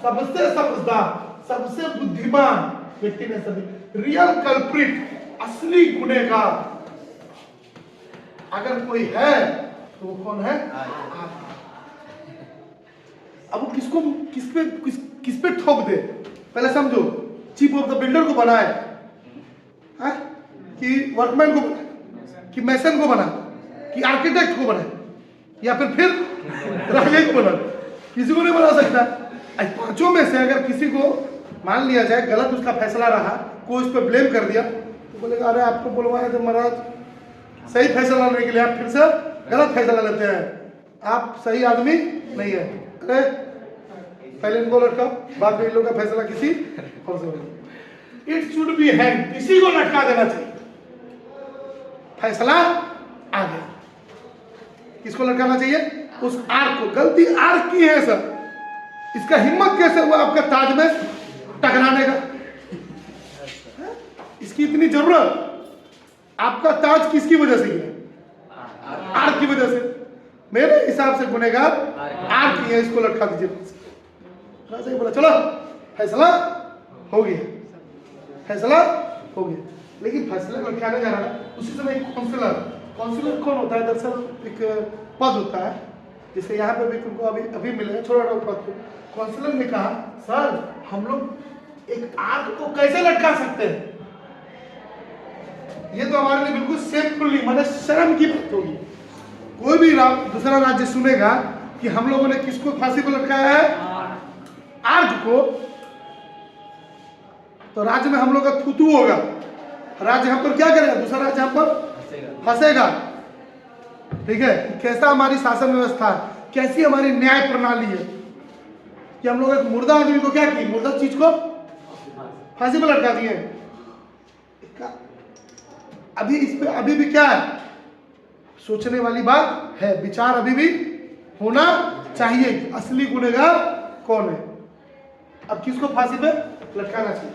सबसे समझदार, सबसे बुद्धिमान व्यक्ति ने आंसर दिया, रियल कल्प्रिट, असली गुनहगार अगर कोई है तो वो कौन है? अब वो किस पे ठोक दे? पहले समझो, चीफ ऑफ द बिल्डर को बनाए कि वर्कमैन को बनाए, कि मैसन को बना, कि आर्किटेक्ट को बनाए, या फिर राजा को बना? किसी को नहीं बना सकता। पांचों में से अगर किसी को मान लिया जाए गलत उसका फैसला रहा, कोई उस पर ब्लेम कर दिया, तो बोलेगा अरे आपको बुलवाए थे महाराज सही फैसला लेने के लिए, आप फिर से गलत फैसला लेते हैं, आप सही आदमी नहीं है। अरे पहले इनको लटकाओ, बाद में इन लोगों का फैसला किसी और से होगा। इट शुड बी हैंग, किसी को लटका देना चाहिए, फैसला आ गया। किसको लटकाना चाहिए? उस आर्क को। गलती आर्क की है सर, इसका हिम्मत कैसे हुआ आपका ताज में टकराने का? इसकी इतनी जरूरत? आपका ताज किसकी वजह से गिरा? आर्क की वजह से। मेरे हिसाब से गुनेगार आग की है, इसको लटका दीजिए। राजा ने बोला चलो फैसला हो गया, फैसला हो गया। लेकिन फैसला लटकाने जा रहा है, उसी समय एक काउंसलर कौन होता है? दरअसल एक पद होता है, जिसे यहाँ पे भी तुमको अभी अभी मिलेगा, छोटा छोटा पद को। काउंसलर ने कहा सर हम लोग एक आग को कैसे लटका सकते हैं? ये तो हमारे लिए बिल्कुल सेफुली मतलब शर्म की बात होगी। कोई भी दूसरा राज्य सुनेगा कि हम लोगों ने किसको फांसी पर लटकाया है, आग को, तो राज्य में हम लोग का थूथू होगा। राज्य हम पर क्या करेगा? दूसरा राज्य हम पर हंसेगा। ठीक है, कैसा हमारी शासन व्यवस्था है, कैसी हमारी न्याय प्रणाली है कि हम लोग एक मुर्दा आदमी को क्या की, मुर्दा चीज को फांसी पर लटका दिए। अभी इस पे अभी भी क्या है, सोचने वाली बात है, विचार अभी भी होना चाहिए। असली गुनहगार कौन है? अब किसको फांसी पे लटकाना चाहिए?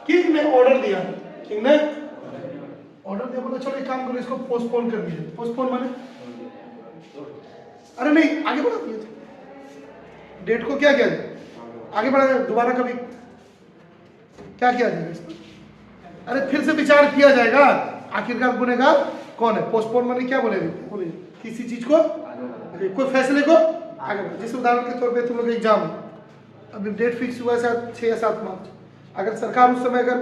किंग ने ऑर्डर दिया, किंग ने ऑर्डर दिया, बोला चलो एक काम करो, इसको पोस्टपोन कर दीजिए। पोस्टपोन माने अरे नहीं आगे बढ़ा दिए, डेट को क्या किया जाए, आगे बढ़ा जाए, दोबारा कभी क्या किया जाएगा इसको? अरे फिर से विचार किया जाएगा, आखिरकार गुनहगार कौन है? पोस्टपोन माने क्या बोले किसी चीज को, कोई फैसले को आगे। जैसे उदाहरण के तौर पे तुम लोग एग्जाम, अभी डेट फिक्स हुआ है 6 या 7 मार्च, अगर सरकार उस समय अगर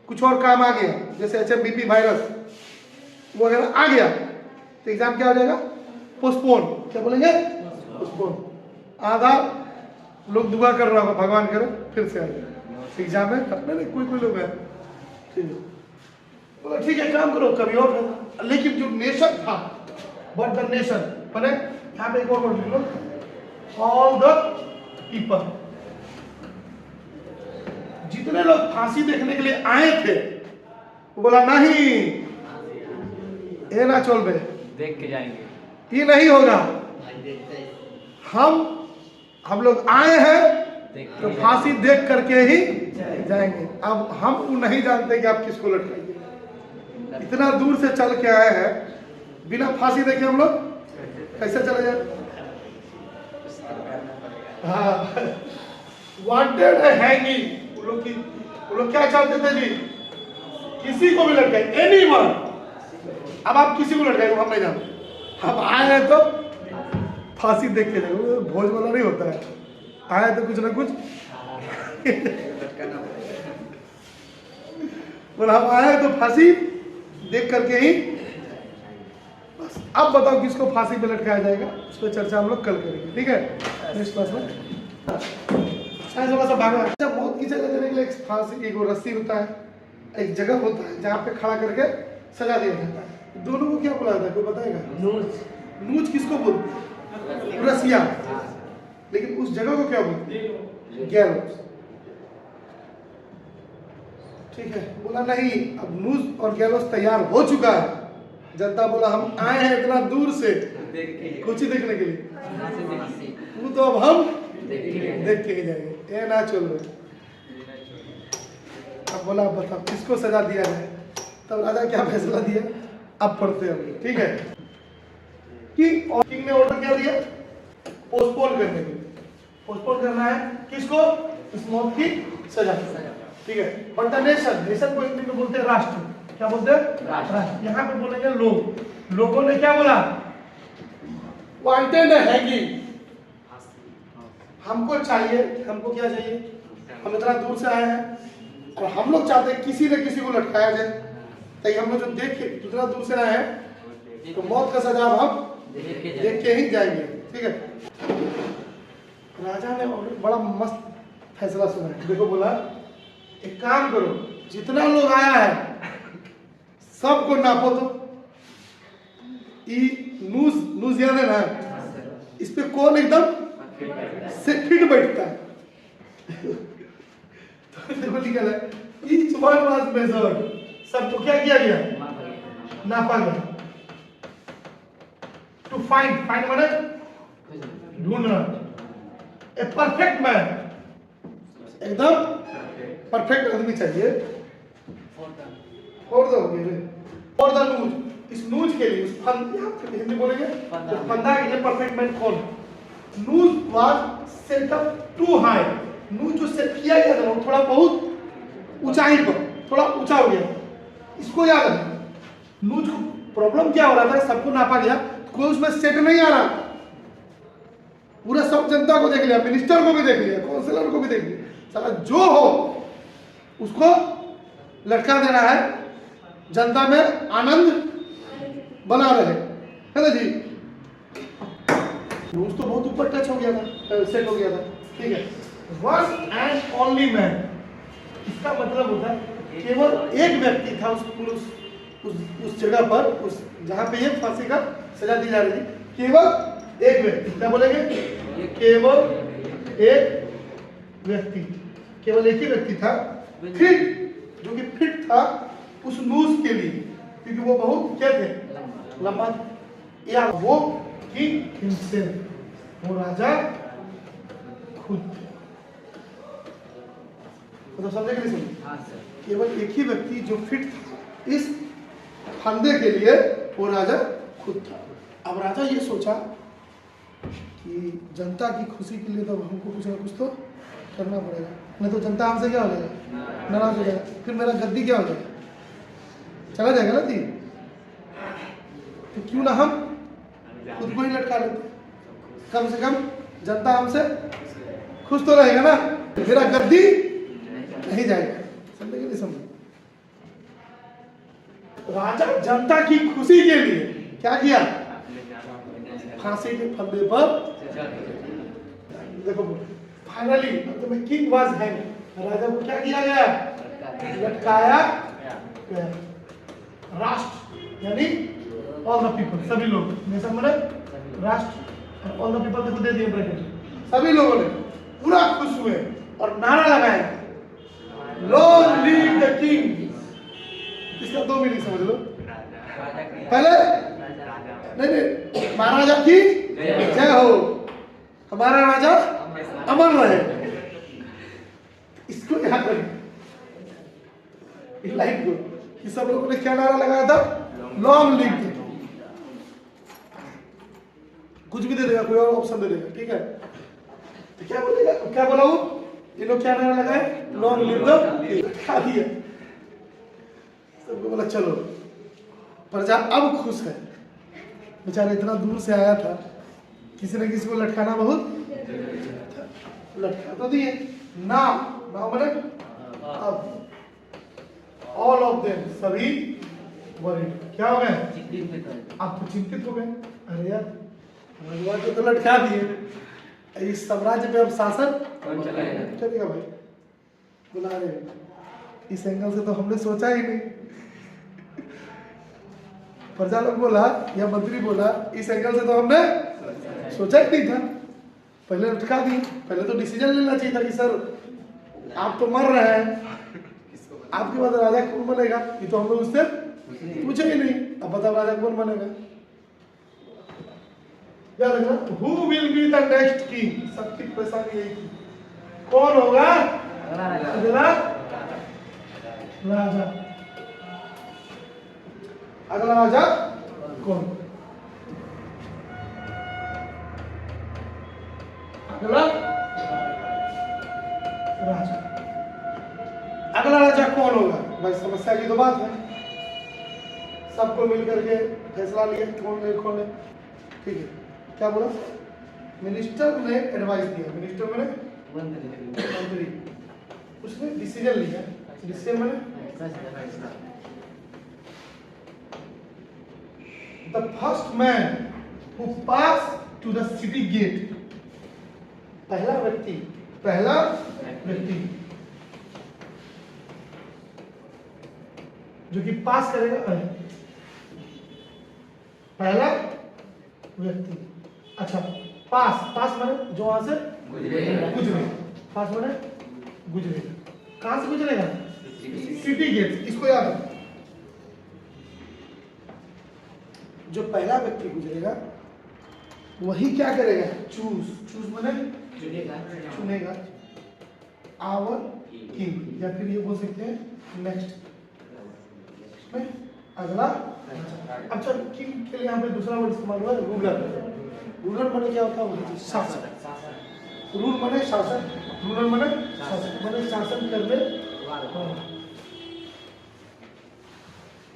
कुछ और काम आ गया, जैसे HMBP वायरस वो अगर आ गया, तो एग्जाम क्या हो जाएगा? पोस्टपोन। क्या बोलेंगे? पोस्टपोन। आधा लोग दुआ कर रहा होगा, भगवान करे फिर से आ जाए एग्जाम में। नहीं कोई लोग है, ठीक है, बोला ठीक है काम करो कभी और होगा। लेकिन जो नेशन था, बट द नेशन मैंने यहाँ पे एक और वर्ड लिख लो, ऑल द पीपल, जितने लोग फांसी देखने के लिए आए थे, वो बोला नहीं ये ना चल बे, देख के जाएंगे, ये नहीं होगा, हम लोग आए हैं तो फांसी देख करके ही जाएंगे। अब हम नहीं जानते कि आप किसको लटकाएंगे, इतना दूर से चल के आए हैं, बिना फांसी देखे हम लोग कैसे चले जाए? हाँ, वांटेड हैंगिंग। वो लोग क्या चाहते थे जी? किसी को भी लटकाए, एनीवन। अब आप किसी को लटकाए, हम नहीं जानते, हम आए हैं तो फांसी देख के जाएंगे। भोज वाला नहीं होता है, आए तो कुछ ना कुछ बोला हम आए तो फांसी देख करके ही बस। अब बताओ किसको फांसी पे लटकाया जाएगा, इस पर चर्चा हम लोग कल करेंगे, ठीक है? नेक्स्ट क्लास में थोड़ा सा भागा। जब मौत की सजा देने के लिए एक फांसी, एक रस्सी होता है, एक जगह होता है जहाँ पे खड़ा करके सजा दिया जाता है। दोनों को क्या बोला जाता है, कोई बताएगा? नूच किसको बोलते हैं? रस्सिया। लेकिन उस जगह को क्या बोलते हैं? गैलोस। ठीक है, बोला नहीं, अब नूज और गैलोस तैयार हो चुका है। जनता बोला हम आए हैं इतना दूर से कुछ ही देखने के लिए, वो तो अब हम देख के ही जाएंगे। ये ना चल रहे। अब बोला बताओ किसको सजा दिया जाए? तब राजा क्या फैसला दिया, अब पढ़ते हैं, ठीक है? किंग ने ऑर्डर क्या दिया? पोस्टपोन करने के लिए। पोस्टपोन करना है किसको? इस मौत की सजा, ठीक है? बट द नेशन को हिंदी में बोलते हैं राष्ट्र। क्या बोलते हैं? राष्ट्र। यहाँ पे बोलेंगे लोग। लोगों ने क्या बोला? Wanted hanging. हमको चाहिए, हमको क्या चाहिए? हम इतना दूर से आए हैं और हम लोग चाहते हैं किसी न किसी को लटकाया जाए, ताकि हम लोग जो देखे इतना दूर से आए हैं तो मौत का सजा हम देख के ही जाएंगे, ठीक है? राजा ने बड़ा मस्त फैसला सुना है। देखो बोला एक काम करो, जितना लोग आया है सबको नापो, तो नूज याद है ना, इस पे कौन एकदम से फिट बैठता है? तो देखो लिखा है each one was measured, सबको क्या किया गया? नापा गया। टू फाइंड माने ढूंढना, ए परफेक्ट मैन, एकदम परफेक्ट आदमी चाहिए। फॉर द नूज, इस नूज के लिए, उस हिंदी बोलेंगे फंदा। उस फंदा के लिए परफेक्ट मैन कौन? Noose was set up too high. Noose जो सेट किया गया था वो थोड़ा बहुत ऊंचाई पर, थोड़ा ऊंचा हो गया। इसको याद रखना। नूज को प्रॉब्लम क्या हो रहा था, सबको नापा गया, कोई उसमें सेट नहीं आ रहा। पूरा सब जनता को देख लिया, मिनिस्टर को भी देख लिया, काउंसिलर को भी देख लिया, साला जो हो उसको लटका देना है, जनता में आनंद बना रहे, है ना जी। न्यूज तो बहुत ऊपर टच हो गया था, सेट हो गया था, ठीक है। वन एंड ओनली मैन, इसका मतलब होता है केवल एक व्यक्ति था उस जगह पर, उस जहां पे ये फांसी का सजा दी जा रही थी, केवल एक व्यक्ति। क्या बोलेंगे? केवल एक व्यक्ति, केवल एक ही व्यक्ति था फिट, जो कि फिट था उस नूज के लिए, क्योंकि वो बहुत क्या थे, लंबा, या वो किंग हिमसेल्फ, वो राजा खुद। तो समझे कि नहीं समझे? हाँ सर। केवल एक ही व्यक्ति जो फिट था इस फंदे के लिए, वो राजा खुद था। अब राजा ये सोचा कि जनता की खुशी के लिए तो हमको कुछ ना कुछ तो करना पड़ेगा, नहीं तो जनता हमसे क्या हो जाएगा, नाराज हो जाएगा, फिर मेरा गद्दी क्या हो जाएगा, चला जाएगा ना जी। तो क्यों ना हम खुद को ही लटका लेते, कम से कम जनता हमसे खुश तो रहेगा ना, मेरा गद्दी नहीं जाएगा। समझे कि नहीं समझे? राजा जनता की खुशी के लिए क्या किया, फांसी के फंदे पर, देखो फाइनली मतलब किंग वाज हैंग, राजा को क्या किया गया, लटकाया गया। राष्ट्र यानी ऑल द पीपल, सभी लोग, नेशन मैंने राष्ट्र, और ऑल द पीपल देखो दे दिए ब्रैकेट, सभी लोगों ने पूरा खुश हुए और नारा लगाया, लॉन्ग लिव द किंग। इसका दो मीनिंग समझ लो। पहले नहीं, महाराजा की जय हो, हमारा राजा अमर रहे, इसको याद रखें, इस लाइन को, कि सब लोगों ने क्या नारा लगाया था, लॉन्ग लिव। कुछ भी दे देगा, कोई और ऑप्शन दे देगा, ठीक है। तो क्या बोलेगा, क्या बोला वो, ये लोग क्या नारा लगाए, लॉन्ग लिव द, खा दिया। सबको बोला चलो, प्रजा अब खुश है। बेचारा इतना दूर से आया था, किसी न किसी को लटकाना बहुत, लटका तो दिए। नाउ मैंने अब ऑल ऑफ देम, सभी वरीड, क्या हो गए, आप तो चिंतित हो गए, अरे यार भगवान को तो लटका दिए, इस साम्राज्य पे अब शासन कौन चलाएगा? चलेगा भाई, बुला रहे, इस एंगल से तो हमने सोचा ही नहीं। प्रजा लोग बोला या मंत्री बोला, इस एंगल से तो हमने सोचा ही नहीं था, पहले लटका दी। पहले तो डिसीजन लेना चाहिए था कि सर आप तो मर रहे हैं, आपके बाद राजा कौन बनेगा, ये तो हम लोग उससे पूछे ही नहीं, अब बताओ राजा कौन बनेगा। याद रखना, who will be the next king, सबकी परेशानी यही थी, कौन होगा अगला राजा, अगला राजा कौन, अगला राजा, अगला राजा कौन होगा भाई, समस्या की तो बात है। सबको मिलकर के फैसला लिया कौन ले कौन ले, ठीक है। क्या बोला, मिनिस्टर ने एडवाइस दिया, मिनिस्टर मैंने मंत्री, उसने डिसीजन लिया, डिसीजन मैंने the first man who pass to the city gate, पहला व्यक्ति जो कि पास करेगा, पहला व्यक्ति, अच्छा पास माने जो वहां से गुजरे, पास माने गुजरे, कहां से गुजरेगा, सिटी गेट, इसको याद रखो। जो पहला व्यक्ति गुजरेगा वही क्या करेगा, चूज माने चुनेगा आवर किंग, या फिर ये बोल सकते हैं नेक्स्ट में अगला अच्छा किंग के लिए यहाँ पे दूसरा वर्ड इस्तेमाल हुआ है रूलर। रूलर माने क्या होता है? शासक। रूल माने शासन, रूलर माने शासक, माने शासन करने।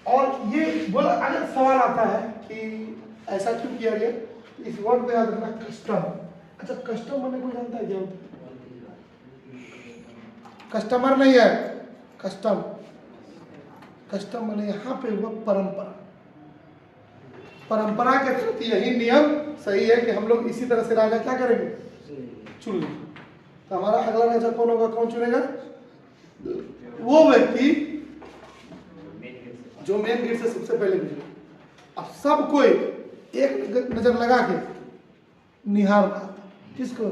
और ये बोला, अगर सवाल आता है कि ऐसा क्यों किया गया, इस वर्ड को याद रखना, कस्टम। अच्छा कस्टम माने कोई जानता है क्या होता है? कस्टमर नहीं है, कस्टम। कस्टम माने यहाँ पे हुआ परंपरा। परंपरा के तहत यही नियम सही है कि हम लोग इसी तरह से राजा क्या करेंगे, चुन लेंगे। तो हमारा अगला राजा कौन होगा, कौन चुनेगा? वो व्यक्ति जो मेन गेट से सबसे पहले गुजरे। अब सब कोई एक नजर लगा के निहार रहा था, किसको?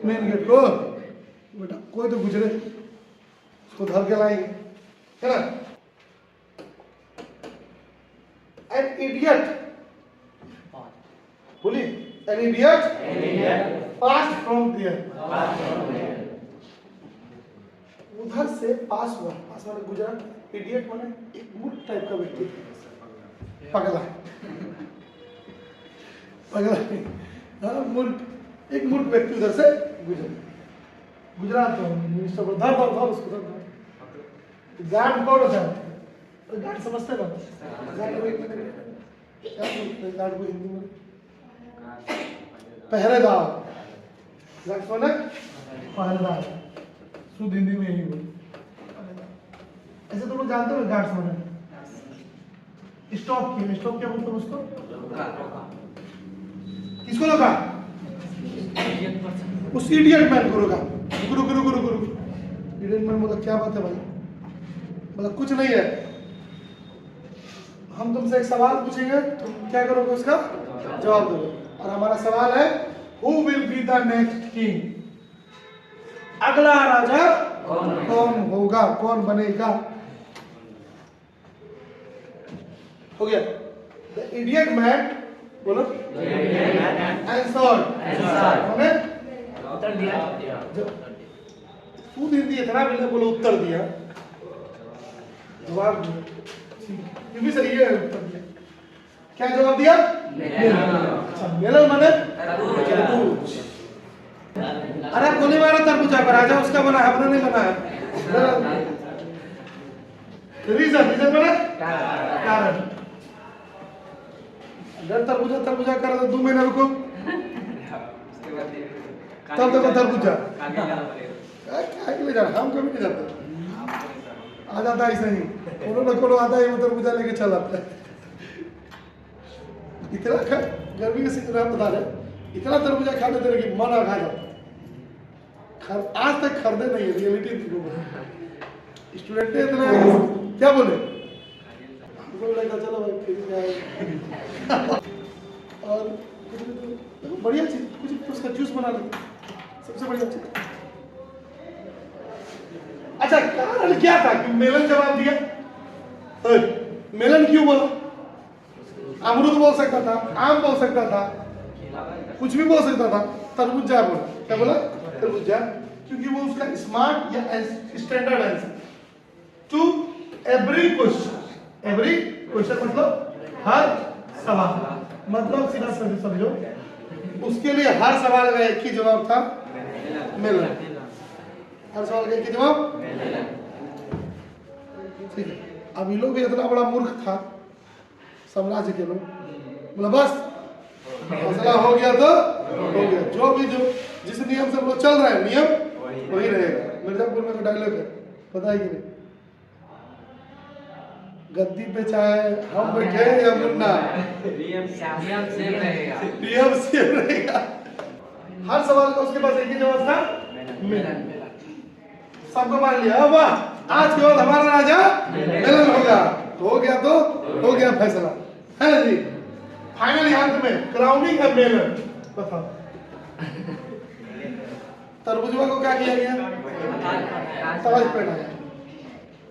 मेन गेट को। बेटा कोई तो गुजरे, उसको धर के लाएंगे, है ना? An idiot, बोलिए, an idiot passed from there, उधर से पास हुआ, पास माने गुजरा। इडियट माने एक मूर्ख टाइप का व्यक्ति, पगला, पगला, हाँ मूर्ख, एक मूर्ख व्यक्ति उधर से गुजरा। तो मिनिस्टर को धर धर धर, उसको धर धर। गार्ड कौन होता है? गार्ड समझते ना? गार्ड को क्या बोलते हैं गार्ड को हिंदी में? पहरेदार। गार्ड कौन है? पहरेदार। शुद्ध हिंदी में यही बोल। ऐसे तो लोग जानते हो गार्ड्स माने स्टॉप किया। स्टॉप क्या बोलते हैं उसको? किसको रोका? उस इडियट मैन को रोका। गुरु गुरु गुरु गुरु। इडियट मैन बोला क्या बात है भाई? बोला कुछ नहीं है, हम तुमसे एक सवाल पूछेंगे, तुम क्या करोगे उसका जवाब दोगे। और हमारा सवाल है who will be the next king? अगला राजा कौन होगा, कौन बनेगा? हो गया। द इडियट मैन, बोलो, आंसर, उत्तर दिया। शुद्ध हिंदी इतना भी बोलो उत्तर दिया, जवाब दिया, ये भी सही है। उत्तर दिया, क्या जवाब दिया? अच्छा मेलन माने तरबूज। अरे आप गोली मारो तरबूजा पर, राजा उसका बना है, अपना नहीं बना है। रीजन, रीजन माने कारण। अगर तरबूजा तरबूजा कर तो 2 महीना रुको, तब देखो तरबूजा क्या के लिए जाना, हम कभी नहीं जाते। आ जाता है ऐसे ही, कोनो न कोनो आता है, वो तरबूजा लेके चल आता है। इतना गर्मी के सीजन में बता रहे, इतना तरबूजा खा लेते रहे कि मन आ खा जाता। आज तक खरीदे नहीं है, रियलिटी स्टूडेंट इतना क्या बोले, हमको लगा चलो भाई फिर क्या। और बढ़िया चीज, कुछ उसका जूस बना लेते, सबसे बढ़िया चीज। अच्छा कारण क्या था कि मेलन जवाब दिया? मेलन क्यों बोला? अमरूद बोल सकता था, आम बोल सकता था, कुछ भी बोल सकता था, तरबूजा बोला। क्या बोला? तरबूजा, क्योंकि वो उसका स्मार्ट या standard answer to every question. Every question मतलब हर सवाल, मतलब सीधा समझो, उसके लिए हर सवाल का एक ही जवाब था, मेलन। हर सवाल का एक ही जवाब, ठीक है। अब ये लोग भी इतना बड़ा मूर्ख था साम्राज्य के लोग, बोला बस मसला हो गया तो हो गया, जो भी जो जिस नियम से हम लोग चल रहे हैं नियम वही रहेगा। मिर्जापुर में डायलॉग है, पता है कि नहीं? गद्दी पे चाहे हम बैठे या मुन्ना, नियम सेम रहेगा। नियम सेम रहेगा। हर सवाल का उसके पास एक ही जवाब था, मेलन। सबको मान लिया, वाह आज के बाद हमारा राजा मेलन होगा। हो गया तो हो गया फैसला, है ना जी? फाइनली अंत में क्राउनिंग है मेलन। बताओ तरबूजा को क्या किया गया? ताज पहनाया।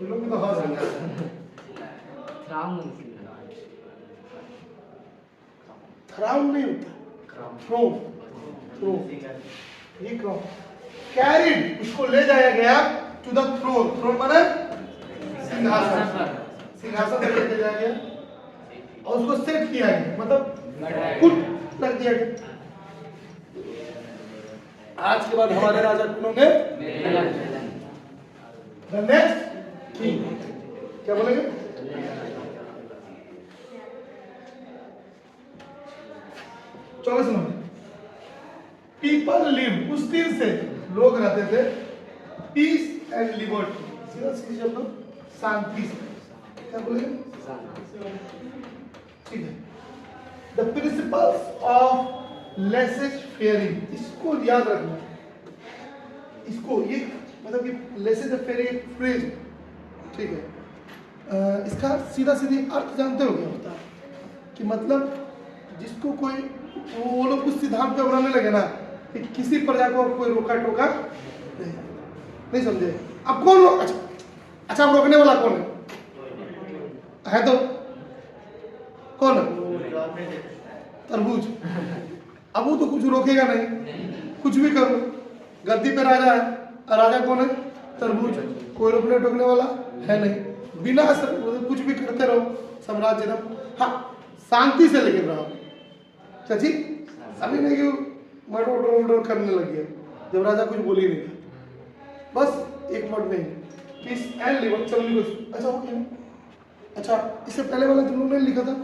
ये लोग भी तो हंस रहे हैं। थ्राउन नहीं होता, थ्रोन, थ्रोन, ये क्राउन। कैरिड, उसको ले जाया गया टू द थ्रोन। थ्रोन माने सिंहासन, सिंहासन पे लेके जाया गया। और उसको सेट किया गया, मतलब पुट रख दिया गया। आज के बाद हमारे राजा कौन होंगे? द नेक्स्ट किंग, क्या बोलेंगे? चौबीस नंबर, पीपल लिव, उस दिन से लोग रहते थे पीस एंड लिबर्टी, सीधा सीधी शब्द शांति से, क्या बोलेंगे? ठीक है। The principles of laissez faire, इसको याद रखना, इसको ये मतलब कि लेसेस फेयरिंग एक फ्रेज, ठीक है। इसका सीधा सीधी अर्थ जानते हो क्या होता है? कि मतलब जिसको कोई वो लोग उस सिद्धांत पे बनाने लगे ना कि किसी प्रजा को कोई रोका टोका नहीं समझे। अब कौन रोक, अच्छा अब रोकने वाला कौन है तो कौन है? तरबूज। अब वो तो कुछ रोकेगा नहीं, कुछ भी कर लो, गद्दी पे राजा है और राजा कौन है? तरबूज। कोई रोकने टोकने वाला है नहीं, बिना कुछ भी करते रहो, साम्राज्य ना, हाँ शांति से लेकिन रहो। चाची अभी नहीं कि मर्डर करने लग गया जब राजा कुछ बोल ही नहीं था, बस एक मर्ड नहीं, पीस एंड लिबर्टी। चलो लिखो, अच्छा हो गया। अच्छा इससे पहले वाला तुम लोगों ने लिखा था